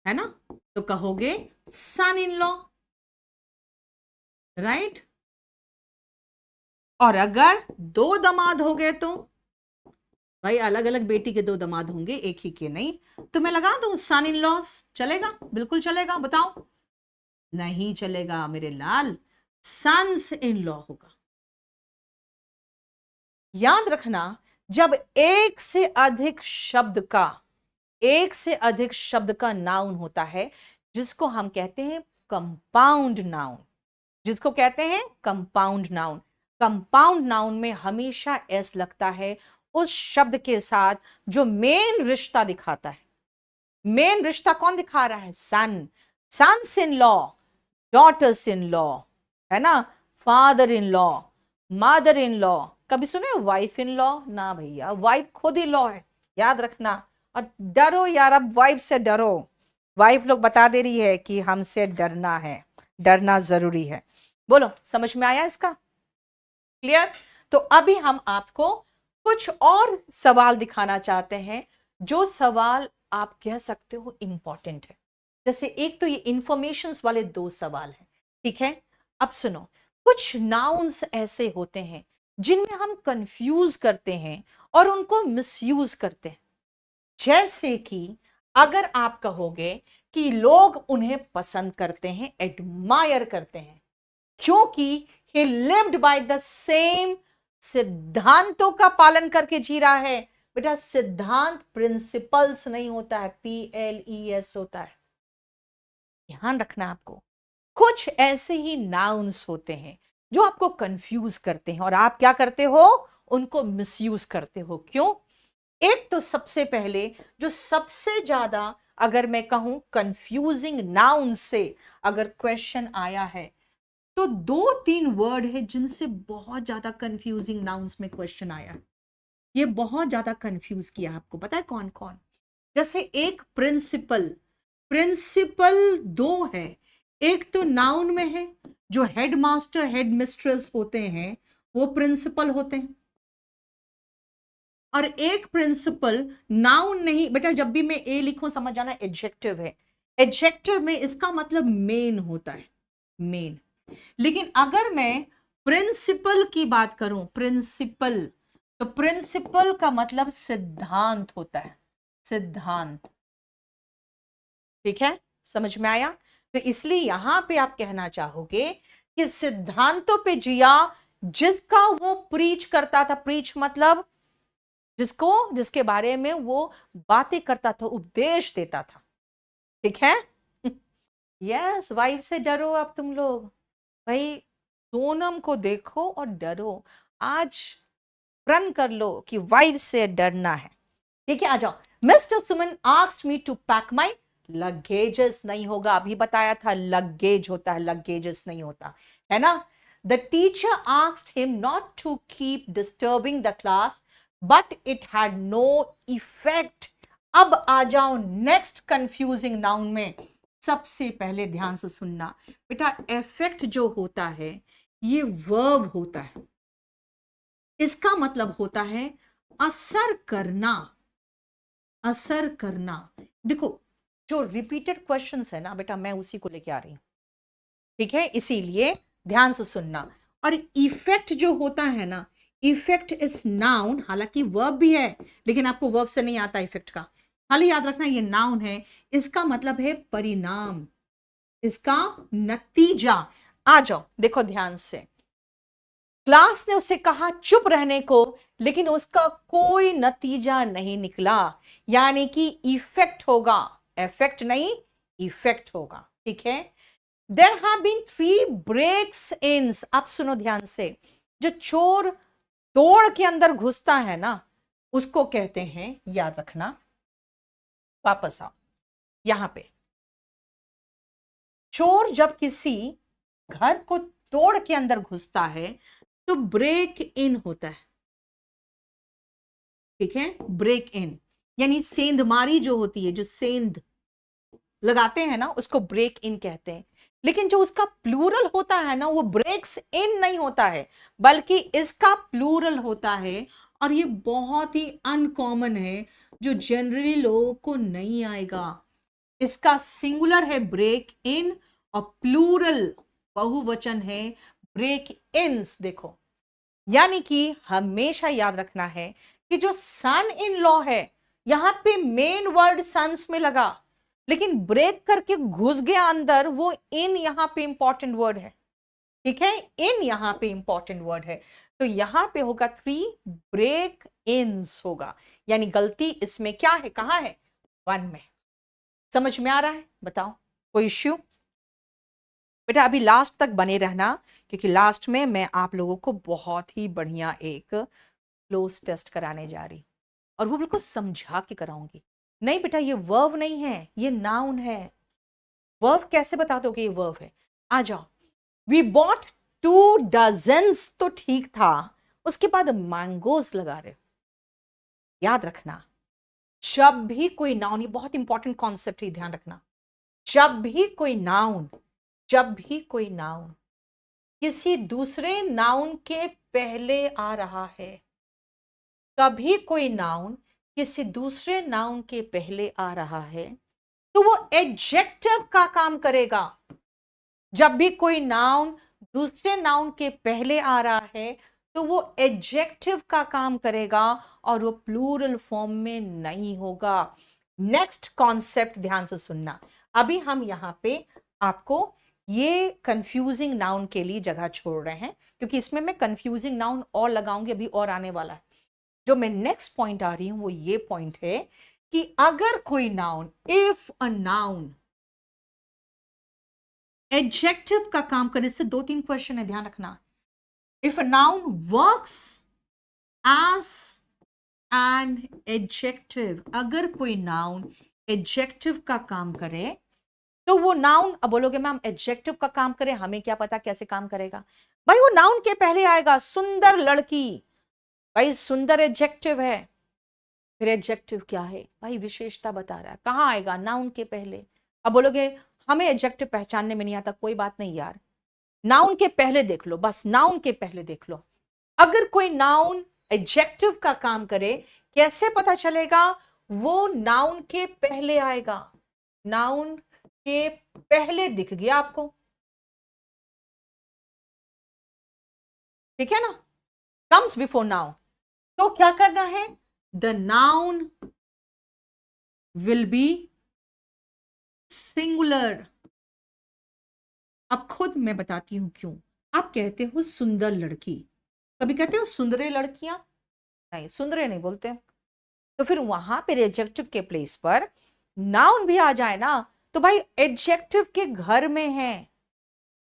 ना, तो कहोगे सन इन लॉ, राइट। और अगर दो दामाद हो गए तो भाई अलग अलग बेटी के दो दामाद होंगे, एक ही के नहीं, तो मैं लगा दूं सन इन लॉस, चलेगा? बिल्कुल चलेगा, बताओ। नहीं चलेगा मेरे लाल, सन्स इन लॉ होगा। याद रखना, जब एक से अधिक शब्द का नाउन होता है, जिसको हम कहते हैं कंपाउंड नाउन, जिसको कहते हैं कंपाउंड नाउन। कंपाउंड नाउन में हमेशा एस लगता है उस शब्द के साथ जो मेन रिश्ता दिखाता है। मेन रिश्ता कौन दिखा रहा है? Son, sons in law, daughters in law, है ना, father in law, mother in law. कभी सुने वाइफ इन लॉ? ना भैया, वाइफ खुद ही लॉ है, याद रखना। और डरो यार, अब वाइफ से डरो। वाइफ लोग बता दे रही है कि हमसे डरना है, डरना जरूरी है। बोलो, समझ में आया इसका? क्लियर? तो अभी हम आपको कुछ और सवाल दिखाना चाहते हैं, जो सवाल आप कह सकते हो इंपॉर्टेंट है। जैसे एक तो ये इंफॉर्मेशंस वाले 2 सवाल हैं, ठीक है। अब सुनो, कुछ नाउन्स ऐसे होते हैं जिनमें हम कंफ्यूज करते हैं और उनको मिसयूज करते हैं। जैसे कि अगर आप कहोगे कि लोग उन्हें पसंद करते हैं, एडमायर करते हैं, क्योंकि he lived by the same सिद्धांतों का पालन करके जी रहा है। बेटा सिद्धांत प्रिंसिपल्स नहीं होता है, PLES होता है, ध्यान रखना आपको। कुछ ऐसे ही नाउन्स होते हैं जो आपको कंफ्यूज करते हैं और आप क्या करते हो, उनको मिसयूज करते हो। क्यों? एक तो सबसे पहले जो सबसे ज्यादा, अगर मैं कहूं कंफ्यूजिंग नाउन से अगर क्वेश्चन आया है तो 2-3 वर्ड है जिनसे बहुत ज्यादा कंफ्यूजिंग नाउन्स में क्वेश्चन आया। ये बहुत ज्यादा कंफ्यूज किया आपको, पता है कौन कौन? जैसे एक प्रिंसिपल, प्रिंसिपल 2 है। एक तो नाउन में है, जो हेड मास्टर हेड मिस्ट्रेस होते हैं वो प्रिंसिपल होते हैं, और एक प्रिंसिपल नाउन नहीं। बेटा जब भी मैं ए लिखूं समझ जाना एडजेक्टिव है। एडजेक्टिव में इसका मतलब मेन होता है, मेन। लेकिन अगर मैं प्रिंसिपल की बात करूं, प्रिंसिपल, तो प्रिंसिपल का मतलब सिद्धांत होता है, सिद्धांत, ठीक है, समझ में आया? तो इसलिए यहां पे आप कहना चाहोगे कि सिद्धांतों पे जिया जिसका वो प्रीच करता था। प्रीच मतलब जिसके बारे में वो बातें करता था, उपदेश देता था, ठीक है। यस, वाइफ से डरो अब तुम लोग, भाई सोनम को देखो और डरो। आज प्रण कर लो कि वाइफ से डरना है, ठीक है। आ जाओ। Mister Suman asked me to pack my luggages, नहीं होगा, अभी बताया था लगेज होता है, लगेजेस नहीं होता है ना। The teacher asked him not to keep disturbing the class but it had no effect. अब आ जाओ नेक्स्ट कंफ्यूजिंग नाउन में। सबसे पहले ध्यान से सुनना बेटा, इफेक्ट जो होता है ये वर्ब होता है। इसका मतलब होता है असर करना, असर करना। देखो जो रिपीटेड क्वेश्चंस है ना बेटा, मैं उसी को लेके आ रही हूं, ठीक है, इसीलिए ध्यान से सुनना। और इफेक्ट जो होता है ना, इफेक्ट इज नाउन, हालांकि वर्ब भी है लेकिन आपको वर्ब से नहीं आता इफेक्ट का, खाली याद रखना ये नाउन है। इसका मतलब है परिणाम, इसका नतीजा। आ जाओ देखो ध्यान से। क्लास ने उसे कहा चुप रहने को, लेकिन उसका कोई नतीजा नहीं निकला, यानी कि इफेक्ट होगा, इफेक्ट नहीं इफेक्ट होगा, ठीक है। देयर हैव बीन 3 ब्रेक्स इन्स। अब सुनो ध्यान से, जो चोर तोड़ के अंदर घुसता है ना उसको कहते हैं, याद रखना, वापस आओ यहां पे। चोर जब किसी घर को तोड़ के अंदर घुसता है तो ब्रेक इन होता है, ठीक है, ब्रेक इन यानी सेंधमारी जो होती है, जो सेंध लगाते हैं ना उसको ब्रेक इन कहते हैं। लेकिन जो उसका प्लूरल होता है ना वो ब्रेक्स इन नहीं होता है, बल्कि इसका प्लूरल होता है। और ये बहुत ही अनकॉमन है, जो जनरली लोगों को नहीं आएगा। इसका सिंगुलर है ब्रेक इन और प्लूरल बहुवचन है ब्रेक इन्स। देखो, यानी कि हमेशा याद रखना है कि जो सन इन लॉ है, यहां पे मेन वर्ड सन्स में लगा, लेकिन ब्रेक करके घुस गया अंदर, वो इन यहां पे इंपॉर्टेंट वर्ड है, ठीक है, इन यहां पे इंपॉर्टेंट वर्ड है। तो यहां पे होगा 3 ब्रेक इन्स होगा, यानी गलती इसमें क्या है, कहां है, 1 में। समझ में आ रहा है? बताओ कोई इश्यू? बेटा अभी लास्ट तक बने रहना, क्योंकि लास्ट में मैं आप लोगों को बहुत ही बढ़िया एक क्लोज टेस्ट कराने जा रही हूं, और वो बिल्कुल समझा के कराऊंगी। नहीं बेटा ये वर्ब नहीं है, ये नाउन है। वर्ब कैसे बता दोगे ये वर्ब है? आ जाओ। वी बॉट 2 डजन्स तो ठीक था, उसके बाद मैंगोज लगा रहे हो। याद रखना, जब भी कोई नाउन, ये बहुत इंपॉर्टेंट कॉन्सेप्ट है, ध्यान रखना, जब भी कोई नाउन, जब भी कोई नाउन किसी दूसरे नाउन के पहले आ रहा है, कभी कोई नाउन किसी दूसरे नाउन के पहले आ रहा है तो वो एडजेक्टिव का काम करेगा। जब भी कोई नाउन दूसरे नाउन के पहले आ रहा है तो वो एडजेक्टिव का काम करेगा और वो प्लूरल फॉर्म में नहीं होगा। नेक्स्ट कॉन्सेप्ट ध्यान से सुनना। अभी हम यहां पे आपको ये कंफ्यूजिंग नाउन के लिए जगह छोड़ रहे हैं, क्योंकि इसमें मैं कंफ्यूजिंग नाउन और लगाऊंगी, अभी और आने वाला है। जो मैं नेक्स्ट पॉइंट आ रही हूं वो ये पॉइंट है कि अगर कोई noun, if a noun adjective का काम करे, इससे 2-3 क्वेश्चन है, ध्यान रखना। If a noun works as an adjective, अगर कोई नाउन एडजेक्टिव का काम करे तो वो नाउन, अब बोलोगे मैम एडजेक्टिव का काम करे, हमें क्या पता कैसे काम करेगा। भाई वो नाउन के पहले आएगा। सुंदर लड़की, भाई सुंदर एडजेक्टिव है। फिर एडजेक्टिव क्या है भाई, विशेषता बता रहा है, कहां आएगा, नाउन के पहले। अब बोलोगे हमें एडजेक्टिव पहचानने में नहीं आता, कोई बात नहीं यार, नाउन के पहले देख लो, बस नाउन के पहले देख लो। अगर कोई नाउन एडजेक्टिव का काम करे, कैसे पता चलेगा, वो नाउन के पहले आएगा। नाउन के पहले दिख गया आपको, ठीक है ना, कम्स बिफोर नाउन। तो क्या करना है, the noun will be singular. अब खुद मैं बताती हूं क्यों। आप कहते हो सुंदर लड़की, कभी कहते हो सुंदरे लड़कियां, नहीं सुंदरे नहीं बोलते। तो फिर वहां पे एडजेक्टिव के प्लेस पर नाउन भी आ जाए ना, तो भाई एडजेक्टिव के घर में है,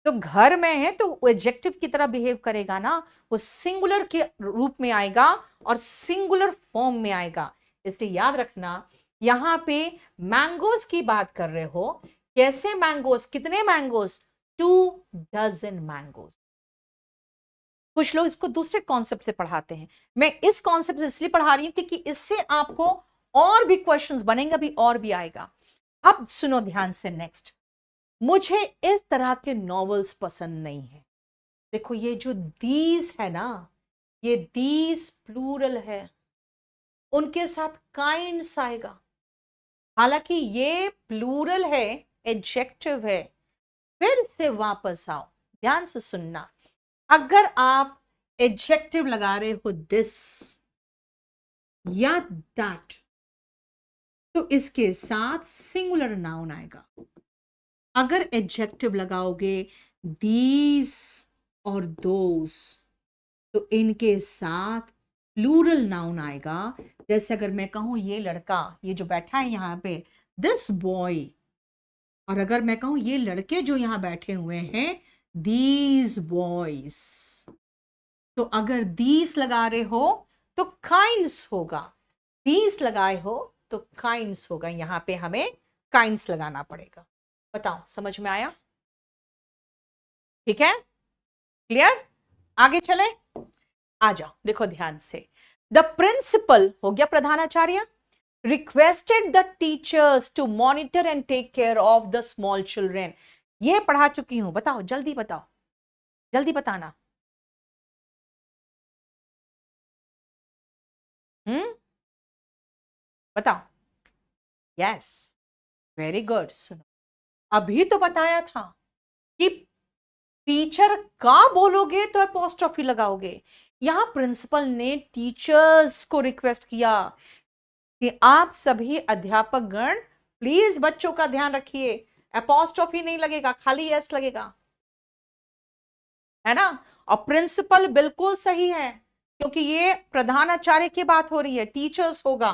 तो घर में है तो एडजेक्टिव की तरह बिहेव करेगा ना, वो सिंगुलर के रूप में आएगा और सिंगुलर फॉर्म में आएगा। इसलिए याद रखना, यहां पे मैंगोज की बात कर रहे हो, कैसे मैंगोज, कितने मैंगोज, 2 डजन मैंगोज। कुछ लोग इसको दूसरे कॉन्सेप्ट से पढ़ाते हैं, मैं इस कॉन्सेप्ट से इसलिए पढ़ा रही हूं क्योंकि इससे आपको और भी क्वेश्चंस बनेंगे, अभी और भी आएगा। अब सुनो ध्यान से नेक्स्ट। मुझे इस तरह के नॉवेल्स पसंद नहीं है। देखो ये जो दीज है ना, ये दीज प्लूरल है, उनके साथ काइंड्स आएगा, हालांकि ये प्लूरल है, एडजेक्टिव है। फिर से वापस आओ, ध्यान से सुनना। अगर आप एडजेक्टिव लगा रहे हो दिस या दैट, तो इसके साथ सिंगुलर नाउन आएगा। अगर एडजेक्टिव लगाओगे दीज और दोस, तो इनके साथ प्लूरल नाउन आएगा। जैसे अगर मैं कहूं ये लड़का, ये जो बैठा है यहां पे, दिस बॉय, और अगर मैं कहूं ये लड़के जो यहां बैठे हुए हैं, दीज बॉयज, तो अगर दीज लगा रहे हो तो काइंड्स होगा, दीज लगाए हो तो काइंड्स होगा। यहां पे हमें काइंड्स लगाना पड़ेगा। बताओ समझ में आया, ठीक है, क्लियर, आगे चले, आ जाओ। देखो ध्यान से, द प्रिंसिपल हो गया प्रधानाचार्य, requested the teachers to monitor and take care of the small children. ये पढ़ा चुकी हूं, बताओ जल्दी बताओ, जल्दी बताना। बताओ, यस, वेरी गुड। सुनो, अभी तो बताया था कि टीचर का बोलोगे तो अपोस्ट्रोफी लगाओगे। यहां प्रिंसिपल ने टीचर्स को रिक्वेस्ट किया कि आप सभी अध्यापक गण प्लीज बच्चों का ध्यान रखिए, अपोस्ट्रोफी नहीं लगेगा, खाली एस लगेगा, है ना। और प्रिंसिपल बिल्कुल सही है, क्योंकि ये प्रधानाचार्य की बात हो रही है, टीचर्स होगा।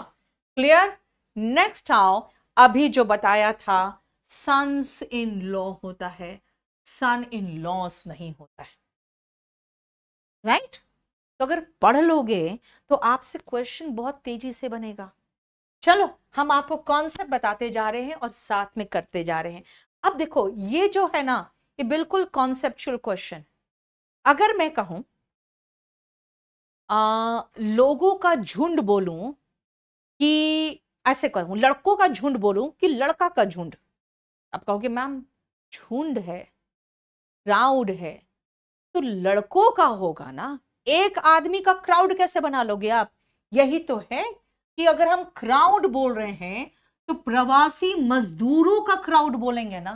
क्लियर, नेक्स्ट आओ। अभी जो बताया था सन्स इन लॉ होता है, सन इन लॉस नहीं होता है, राइट। तो अगर पढ़ लोगे तो आपसे क्वेश्चन बहुत तेजी से बनेगा। चलो हम आपको कॉन्सेप्ट बताते जा रहे हैं और साथ में करते जा रहे हैं। अब देखो ये जो है ना, ये बिल्कुल कॉन्सेप्चुअल क्वेश्चन। अगर मैं कहूं लोगों का झुंड बोलूं, कि ऐसे कहूं लड़कों का झुंड बोलूं कि लड़का का झुंड, अब कहोगे मैम झुंड है, क्राउड है, तो लड़कों का होगा ना, एक आदमी का क्राउड कैसे बना लोगे आप। यही तो है कि अगर हम क्राउड बोल रहे हैं तो प्रवासी मजदूरों का क्राउड बोलेंगे ना,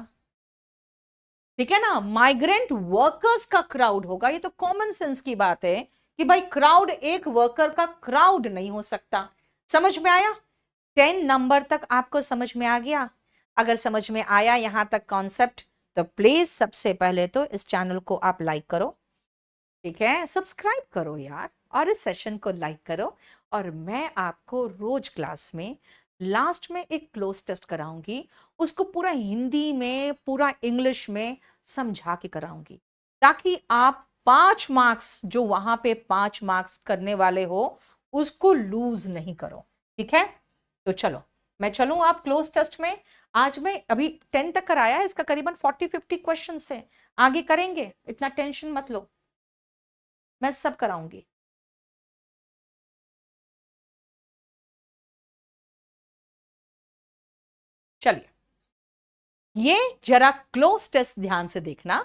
ठीक है ना, माइग्रेंट वर्कर्स का क्राउड होगा। ये तो कॉमन सेंस की बात है कि भाई क्राउड एक वर्कर का क्राउड नहीं हो सकता। समझ में आया? 10 नंबर तक आपको समझ में आ गया? अगर समझ में आया यहां तक कॉन्सेप्ट, तो प्लीज सबसे पहले तो इस चैनल को आप लाइक करो, ठीक है, सब्सक्राइब करो यार, और इस सेशन को लाइक करो। और मैं आपको रोज क्लास में लास्ट में एक क्लोज टेस्ट कराऊंगी, उसको पूरा हिंदी में पूरा इंग्लिश में समझा के कराऊंगी, ताकि आप 5 मार्क्स जो वहां पे 5 मार्क्स करने वाले हो उसको लूज नहीं करो, ठीक है? तो चलो मैं चलूं आप क्लोज टेस्ट में। आज मैं अभी 10 तक कराया है, इसका करीबन 40-50 क्वेश्चन है, आगे करेंगे, इतना टेंशन मत लो, मैं सब कराऊंगी। चलिए, ये जरा क्लोज टेस्ट ध्यान से देखना,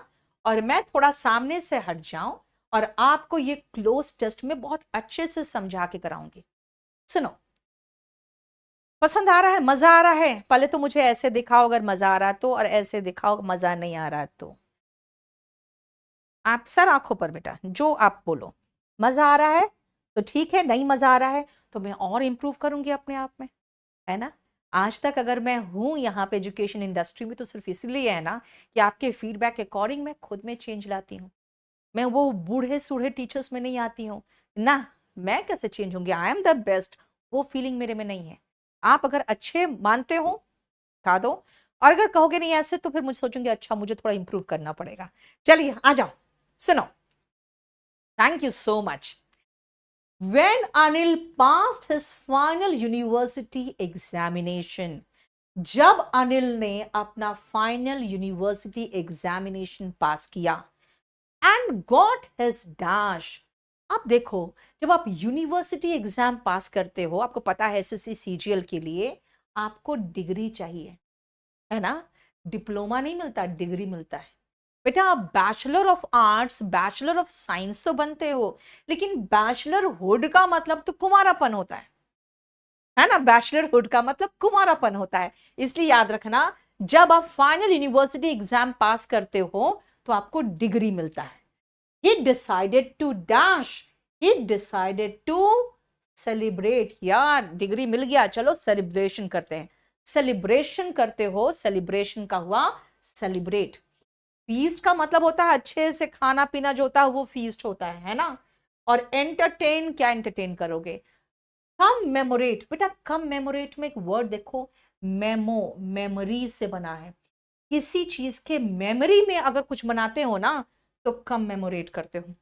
और मैं थोड़ा सामने से हट जाऊं और आपको ये क्लोज टेस्ट में बहुत अच्छे से समझा के कराऊंगी। सुनो, पसंद आ रहा है, मजा आ रहा है? पहले तो मुझे ऐसे दिखाओ अगर मजा आ रहा तो, और ऐसे दिखाओ मजा नहीं आ रहा तो। आप सर आंखों पर बेटा, जो आप बोलो। मजा आ रहा है तो ठीक है, नहीं मजा आ रहा है तो मैं और इंप्रूव करूंगी अपने आप में, है ना? आज तक अगर मैं हूं यहाँ पे एजुकेशन इंडस्ट्री में तो सिर्फ इसलिए है ना कि आपके फीडबैक के अकॉर्डिंग मैं खुद में चेंज लाती हूँ। मैं वो बूढ़े सूढ़े टीचर्स में नहीं आती हूँ ना। मैं कैसे चेंज होंगी? आई एम द बेस्ट, वो फीलिंग मेरे में नहीं है। आप अगर अच्छे मानते हो खा दो, और अगर कहोगे नहीं ऐसे तो फिर मुझे सोचूंगी अच्छा मुझे थोड़ा इंप्रूव करना पड़ेगा। चलिए आ जाओ, सुनो। Thank you so much. When Anil passed his final university examination, जब अनिल ने अपना फाइनल यूनिवर्सिटी एग्जामिनेशन पास किया, एंड गॉट हिज डैश। अब देखो, जब आप यूनिवर्सिटी एग्जाम पास करते हो, आपको पता है एसएससी सीजीएल के लिए आपको डिग्री चाहिए, है ना? डिप्लोमा नहीं मिलता, डिग्री मिलता है। बेटा आप bachelor of arts, bachelor of science तो बनते हो, लेकिन बैचलर हुड का मतलब तो कुमारापन होता है ना? बैचलर हुड का मतलब कुमारापन होता है। इसलिए याद रखना, जब आप फाइनल यूनिवर्सिटी एग्जाम पास करते हो तो आपको डिग्री मिलता है। He decided to dash, he decided to celebrate। यार डिग्री मिल गया, चलो सेलिब्रेशन करते हैं। सेलिब्रेशन करते हो, सेलिब्रेशन का हुआ सेलिब्रेट। फीस्ट का मतलब होता है अच्छे से खाना पीना, जो होता है वो फीस्ट होता है ना? और एंटरटेन, क्या एंटरटेन करोगे? कम मेमोरेट। बेटा कम मेमोरेट में एक वर्ड देखो, मेमो, मेमोरी से बना है। किसी चीज के मेमोरी में अगर कुछ बनाते हो ना तो कम मेमोरेट करते हो।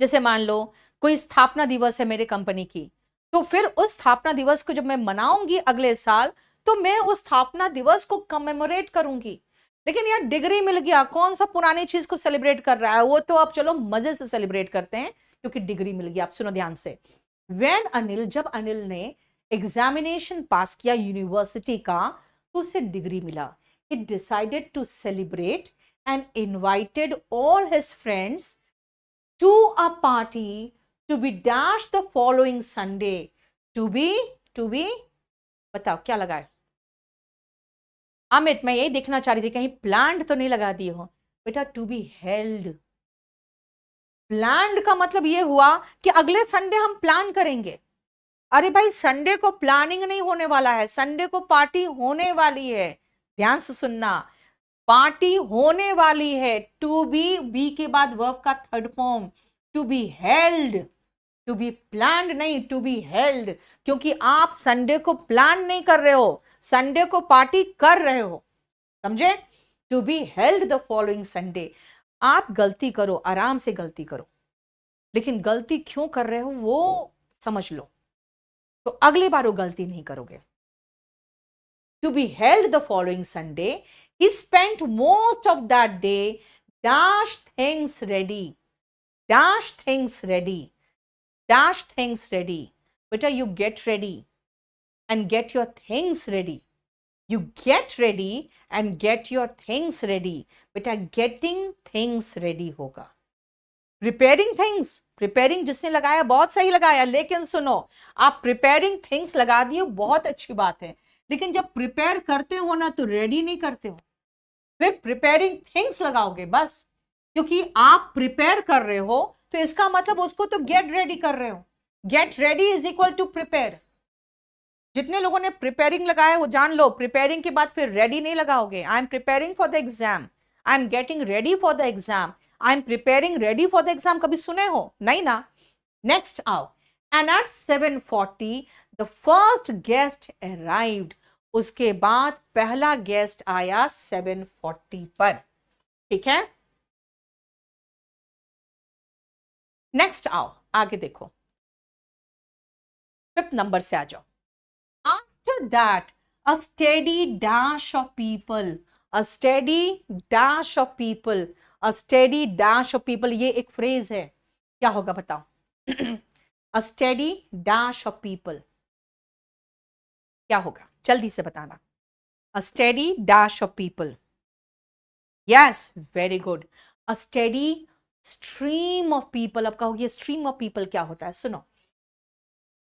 जैसे मान लो कोई स्थापना दिवस है मेरे कंपनी की, तो फिर उस स्थापना दिवस को जब मैं मनाऊंगी अगले साल, तो मैं उस स्थापना दिवस को कमेमोरेट करूंगी। लेकिन यार डिग्री मिल गया, कौन सा पुरानी चीज को सेलिब्रेट कर रहा है? वो तो आप चलो मजे से सेलिब्रेट करते हैं क्योंकि डिग्री मिल गया। आप सुनो ध्यान से। वेन अनिल, जब अनिल ने एग्जामिनेशन पास किया यूनिवर्सिटी का, तो उसे डिग्री मिला। He decided to celebrate and invited all his friends to a party to be dashed the following Sunday. To be, बताओ क्या लगा है? अमित मैं यही देखना चाह रही थी कहीं प्लान्ड तो नहीं लगा दिए हो। बेटा टू बी हेल्ड। प्लान्ड का मतलब ये हुआ कि अगले संडे हम प्लान करेंगे। अरे भाई संडे को प्लानिंग नहीं होने वाला है, संडे को पार्टी होने वाली है। ध्यान से सुनना, पार्टी होने वाली है। टू बी के बाद वर्ब का third form, to be held. To be planned नहीं, टू बी हेल्ड, क्योंकि आप संडे को प्लान नहीं कर रहे हो, संडे को पार्टी कर रहे हो। समझे? To be held the following Sunday. आप गलती करो, आराम से गलती करो, लेकिन गलती क्यों कर रहे हो वो समझ लो, तो अगली बार वो गलती नहीं करोगे। To be held the following Sunday, he spent most of that day dash things ready. Dash things ready. Dash things ready. Beta, you get ready and get your things ready. You get ready and get your things ready. Beta, getting things ready होगा. Preparing things, preparing जिसने लगाया बहुत सही लगाया, लेकिन सुनो, आप preparing things लगा दिए, बहुत अच्छी बात है, लेकिन जब प्रिपेयर करते हो ना तो रेडी नहीं करते हो, फिर प्रिपेयरिंग थिंग्स लगाओगे बस, क्योंकि आप प्रिपेयर कर रहे हो तो इसका मतलब उसको तो गेट रेडी कर रहे हो। Get ready is equal to prepare. जितने लोगों ने प्रिपेयरिंग लगाया वो जान लो, प्रिपेयरिंग के बाद फिर रेडी नहीं लगाओगे। I am preparing for the exam, I am getting ready for the exam, I am preparing ready for the exam, कभी सुने हो? नहीं ना। नेक्स्ट आओ, and at 7:40 the first guest arrived. उसके बाद पहला गेस्ट आया 7:40 पर। ठीक है, नेक्स्ट आओ, आगे देखो, फिफ्थ नंबर से आ जाओ। After that, a steady dash of people, a steady dash of people, a steady dash of people, ये एक फ्रेज है, क्या होगा बताओ? a steady dash of people, क्या होगा? जल्दी से बताना। a steady dash of people, yes, very good, a steady stream of people। अब कहोगे stream of people क्या होता है? सुनो,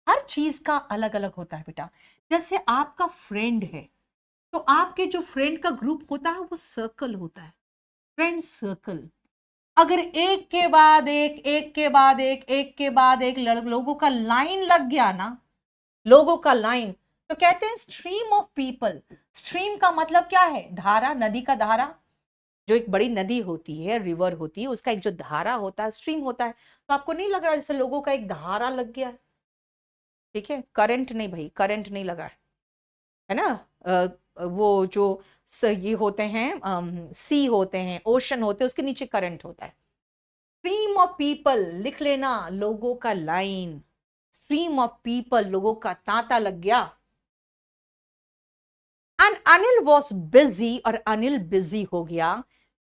हर चीज का अलग अलग होता है बेटा। जैसे आपका फ्रेंड है तो आपके जो फ्रेंड का ग्रुप होता है वो सर्कल होता है, फ्रेंड सर्कल। अगर एक के बाद एक, एक के बाद एक, एक के बाद एक लोगों का लाइन लग गया ना, लोगों का लाइन, तो कहते हैं स्ट्रीम ऑफ पीपल। स्ट्रीम का मतलब क्या है? धारा, नदी का धारा। जो एक बड़ी नदी होती है, रिवर होती है, उसका एक जो धारा होता है स्ट्रीम होता है। तो आपको नहीं लग रहा जैसे लोगों का एक धारा लग गया है? ठीक है, करंट नहीं भाई, करंट नहीं लगा है ना। वो जो ये होते हैं, सी होते हैं, ओशन होते हैं, उसके नीचे करंट होता है। स्ट्रीम ऑफ पीपल लिख लेना, लोगों का लाइन, स्ट्रीम ऑफ पीपल, लोगों का तांता लग गया। एंड अनिल वॉज बिजी, और अनिल बिजी हो गया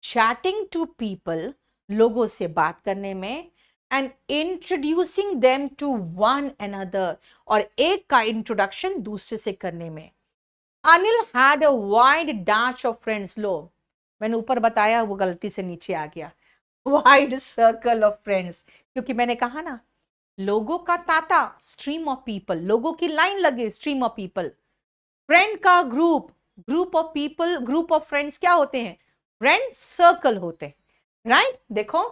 चैटिंग टू पीपल, लोगों से बात करने में, and introducing them to one another, और एक का इंट्रोडक्शन दूसरे से करने में। Anil had a wide dash of friends. लो, मैंने ऊपर बताया, वो गलती से नीचे आ गया, वाइड सर्कल ऑफ फ्रेंड्स, क्योंकि मैंने कहा ना, लोगों का ताता स्ट्रीम ऑफ पीपल, लोगों की लाइन लगे स्ट्रीम ऑफ पीपल। फ्रेंड का group, group of people, group of friends क्या होते हैं? फ्रेंड सर्कल होते हैं, राइट? देखो,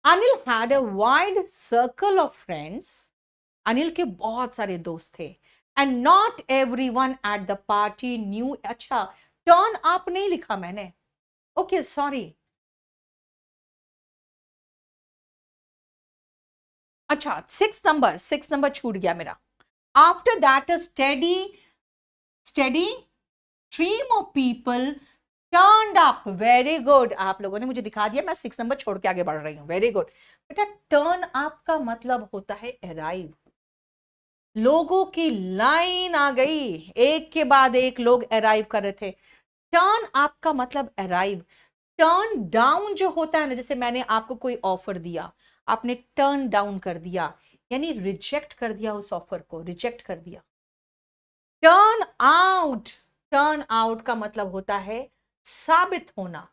Anil had a wide circle of friends, Anil के बहुत सारे दोस्त थे, and not everyone at the party new. अच्छा, टर्न अप नहीं लिखा मैंने, ओके सॉरी। अच्छा, सिक्स नंबर छूट गया मेरा। After that a steady stream of people turned up. Very good, आप लोगों ने मुझे दिखा दिया, मैं 6 नंबर छोड़ के आगे बढ़ रही हूं। वेरी गुड बेटा। टर्न अप का मतलब होता है अराइव, लोगों की लाइन आ गई, एक के बाद एक लोग अराइव कर रहे थे। टर्न अप का मतलब अराइव। टर्न डाउन जो होता है ना, जैसे मैंने आपको कोई ऑफर दिया, आपने टर्न डाउन कर दिया, यानी रिजेक्ट कर दिया, उस ऑफर को रिजेक्ट कर दिया। टर्न आउट का मतलब होता है साबित होना।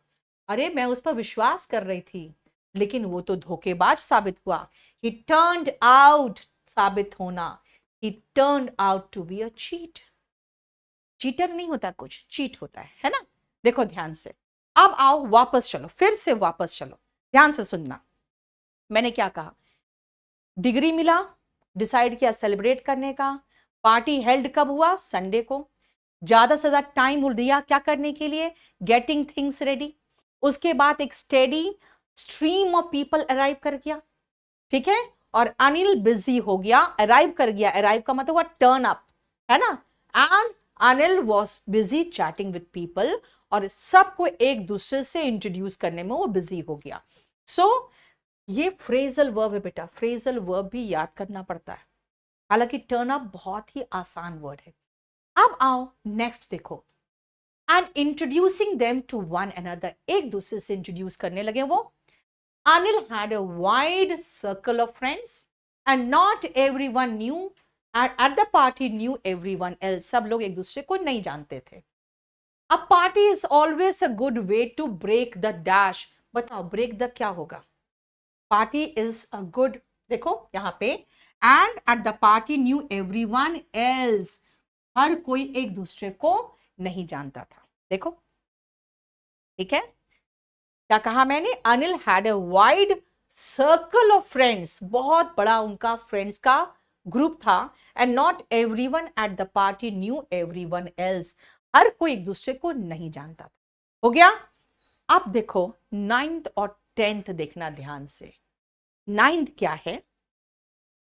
अरे मैं उस पर विश्वास कर रही थी, लेकिन वो तो धोखेबाज साबित हुआ। ही टर्न्ड आउट, साबित होना। He turned out to be a cheat. Cheater नहीं होता कुछ, चीट होता है ना। देखो ध्यान से, अब आओ वापस चलो, फिर से वापस चलो, ध्यान से सुनना। मैंने क्या कहा? डिग्री मिला, डिसाइड किया सेलिब्रेट करने का। पार्टी हेल्ड कब हुआ? संडे को। ज्यादा से ज्यादा टाइम दिया क्या करने के लिए? Getting things ready. उसके बाद एक steady stream of people arrive कर गया, ठीक है, और अनिल बिजी हो गया, अराइव कर गया। अराइव का मतलब हुआ टर्न अप, है ना। And Anil was busy chatting with people, और सबको एक दूसरे से इंट्रोड्यूस करने में वो बिजी हो गया। सो ये फ्रेजल वर्ब है बेटा, फ्रेजल वर्ब भी याद करना पड़ता है, हालांकि टर्न अप बहुत ही आसान वर्ड है। अब आओ नेक्स्ट देखो, and introducing them to one another, एक दूसरे से इंट्रोड्यूस करने लगे वो। Anil had a wide circle of friends, and not everyone knew at the party knew everyone else, सब लोग एक दूसरे को नहीं जानते थे। A party is always a good way to break the dash. बताओ ब्रेक द क्या होगा? पार्टी इज अ गुड, देखो यहाँ पे, and at the party knew everyone else, हर कोई एक दूसरे को नहीं जानता था। देखो, ठीक है, क्या कहा मैंने, Anil had a wide circle of friends, बहुत बड़ा उनका फ्रेंड्स का ग्रुप था, and not everyone at the party knew everyone else, हर कोई एक दूसरे को नहीं जानता था। हो गया। अब देखो 9th और 10th देखना ध्यान से। 9th क्या है,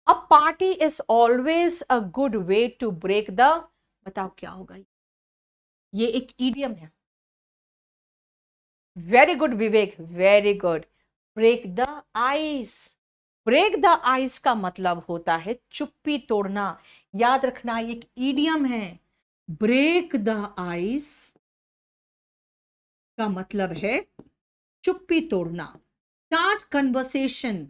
a party is always a good way to break the, बताओ क्या होगा, ये एक ईडियम है। Very good Vivek, very good. Break the ice, break the ice का मतलब होता है चुप्पी तोड़ना, याद रखना ये एक ईडियम है। ब्रेक द आइस का मतलब है चुप्पी तोड़ना। Start conversation,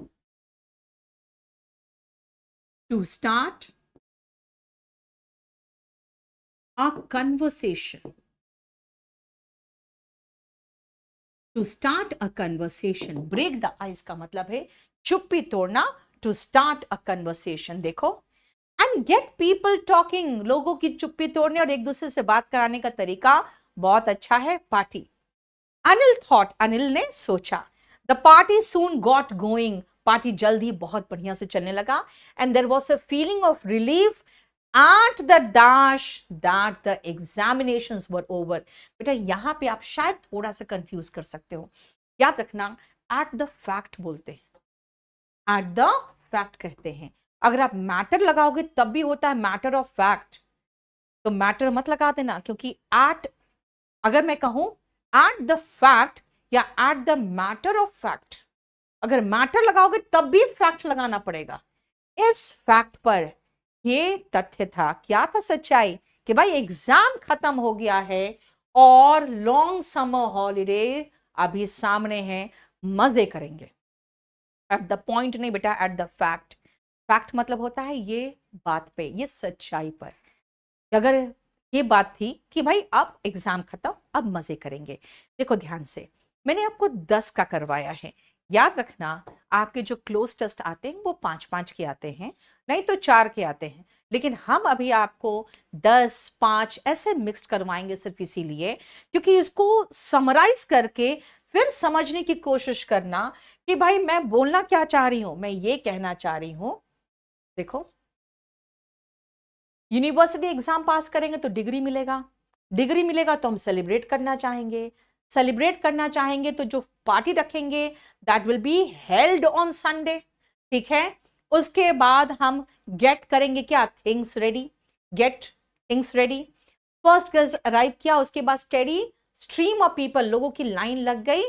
to start a conversation, to start a conversation. Break the ice का मतलब है चुप्पी तोड़ना, टू स्टार्ट अ कन्वर्सेशन। देखो, एंड गेट पीपल टॉकिंग, लोगों की चुप्पी तोड़ने और एक दूसरे से बात कराने का तरीका बहुत अच्छा है पार्टी। अनिल थॉट, अनिल ने सोचा, the party soon got going, party जल्द ही बहुत बढ़िया से चलने लगा, and there was a feeling of relief at the dash that the examinations were over। बेटा यहां पे आप शायद थोड़ा सा कंफ्यूज कर सकते हो, याद रखना एट द फैक्ट बोलते हैं, एट द फैक्ट कहते हैं। अगर आप मैटर लगाओगे तब भी होता है मैटर ऑफ फैक्ट, तो मैटर मत लगा देना, क्योंकि एट, अगर मैं कहूं एट द फैक्ट या at the matter of fact, अगर मैटर लगाओगे तब भी फैक्ट लगाना पड़ेगा। इस फैक्ट पर ये तथ्य था, क्या था सच्चाई, कि भाई एग्जाम खत्म हो गया है और लॉन्ग समर हॉलीडे अभी सामने है, मजे करेंगे। एट द पॉइंट नहीं बेटा, एट द फैक्ट। फैक्ट मतलब होता है ये बात पे, ये सच्चाई पर। अगर ये बात थी कि भाई अब एग्जाम खत्म, अब मजे करेंगे। देखो ध्यान से, मैंने आपको 10 का करवाया है। याद रखना आपके जो क्लोज टेस्ट आते हैं वो 5-5 के आते हैं, नहीं तो 4 के आते हैं, लेकिन हम अभी आपको 10-5 ऐसे मिक्स्ड करवाएंगे सिर्फ इसीलिए क्योंकि इसको समराइज करके फिर समझने की कोशिश करना कि भाई मैं बोलना क्या चाह रही हूं। मैं ये कहना चाह रही हूं, देखो यूनिवर्सिटी एग्जाम पास करेंगे तो डिग्री मिलेगा, डिग्री मिलेगा तो हम सेलिब्रेट करना चाहेंगे, सेलिब्रेट करना चाहेंगे तो जो पार्टी रखेंगे that will be held on Sunday, ठीक है। उसके बाद हम गेट करेंगे क्या, things ready, get things ready. First guest arrive किया, उसके बाद स्टेडी स्ट्रीम ऑफ पीपल, लोगों की लाइन लग गई।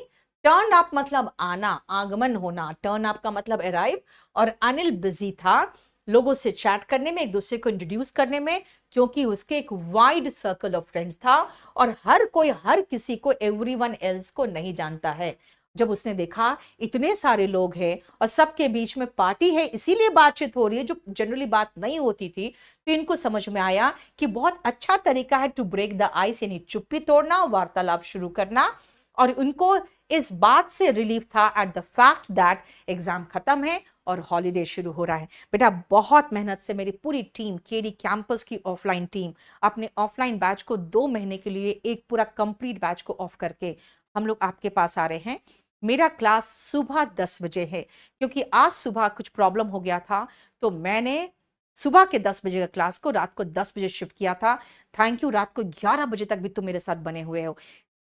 टर्न अप मतलब आना, आगमन होना, टर्न अप का मतलब अराइव। और अनिल बिजी था लोगों से चैट करने में, एक दूसरे को इंट्रोड्यूस करने में, क्योंकि उसके एक वाइड सर्कल ऑफ फ्रेंड्स था और हर कोई हर किसी को, एवरीवन एल्स को नहीं जानता है। जब उसने देखा इतने सारे लोग हैं और सबके बीच में पार्टी है, इसीलिए बातचीत हो रही है जो जनरली बात नहीं होती थी, तो इनको समझ में आया कि बहुत अच्छा तरीका है टू ब्रेक द आइस, यानी चुप्पी तोड़ना, वार्तालाप शुरू करना। और उनको इस बात से रिलीफ था at the fact that exam खत्म है और हॉलीडे शुरू हो रहा है। बेटा बहुत मेहनत से मेरी पूरी टीम, केडी कैंपस की ऑफलाइन टीम, अपने ऑफलाइन बैच को 2 महीने के लिए एक पूरा कंप्लीट बैच को ऑफ करके हम लोग आपके पास आ रहे हैं। मेरा क्लास सुबह 10 बजे है, क्योंकि आज सुबह कुछ प्रॉब्लम हो गया था, तो मैंने सुबह के 10 बजे का क्लास को रात को 10 बजे शिफ्ट किया था। थैंक यू, रात को 11 बजे तक भी तुम मेरे साथ बने हुए हो।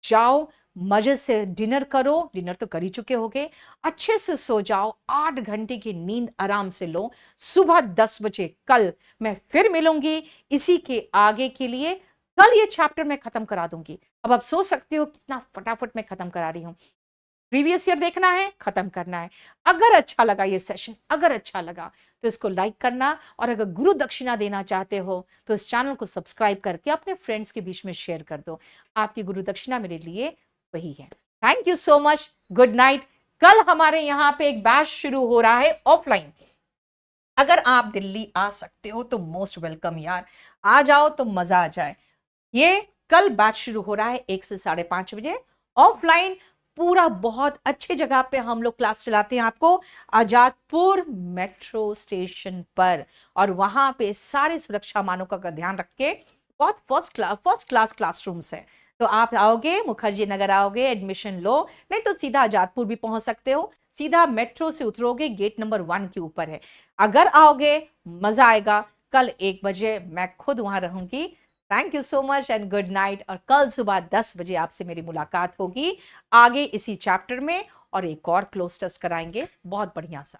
जाओ मजे से डिनर करो, डिनर तो कर ही चुके होगे, अच्छे से सो जाओ, 8 घंटे की नींद आराम से लो। सुबह 10 बजे कल मैं फिर मिलूंगी इसी के आगे के लिए। कल ये चैप्टर मैं खत्म करा दूंगी। अब आप सोच सकते हो कितना फटाफट मैं खत्म करा रही हूं। प्रीवियस ईयर देखना है, खत्म करना है। अगर अच्छा लगा ये सेशन, अगर अच्छा लगा तो इसको लाइक करना, और अगर गुरु दक्षिणा देना चाहते हो तो इस चैनल को सब्सक्राइब करके अपने फ्रेंड्स के बीच में शेयर कर दो। आपकी गुरु दक्षिणा मेरे लिए वही है। Thank you so much, good night. कल हमारे यहाँ पे एक बैच शुरू हो रहा है ऑफलाइन। अगर आप दिल्ली आ सकते हो तो मोस्ट वेलकम यार, आ जाओ तो मजा आ जाए। ये कल बैच शुरू हो रहा है 1 से 5:30 बजे ऑफलाइन। पूरा बहुत अच्छे जगह पे हम लोग क्लास चलाते हैं आपको, आजादपुर मेट्रो स्टेशन पर। और वहां पे सारे सुरक्षा मानकों का ध्यान रख के बहुत फर्स्ट क्लास क्लासरूम्स है। तो आप आओगे, मुखर्जी नगर आओगे, एडमिशन लो, नहीं तो सीधा आजादपुर भी पहुंच सकते हो। सीधा मेट्रो से उतरोगे, गेट नंबर 1 के ऊपर है। अगर आओगे मजा आएगा। कल 1 बजे मैं खुद वहां रहूंगी। Thank you so much and good night. और कल सुबह 10 बजे आपसे मेरी मुलाकात होगी आगे इसी चैप्टर में, और एक और क्लोज टेस्ट कराएंगे बहुत बढ़िया सा।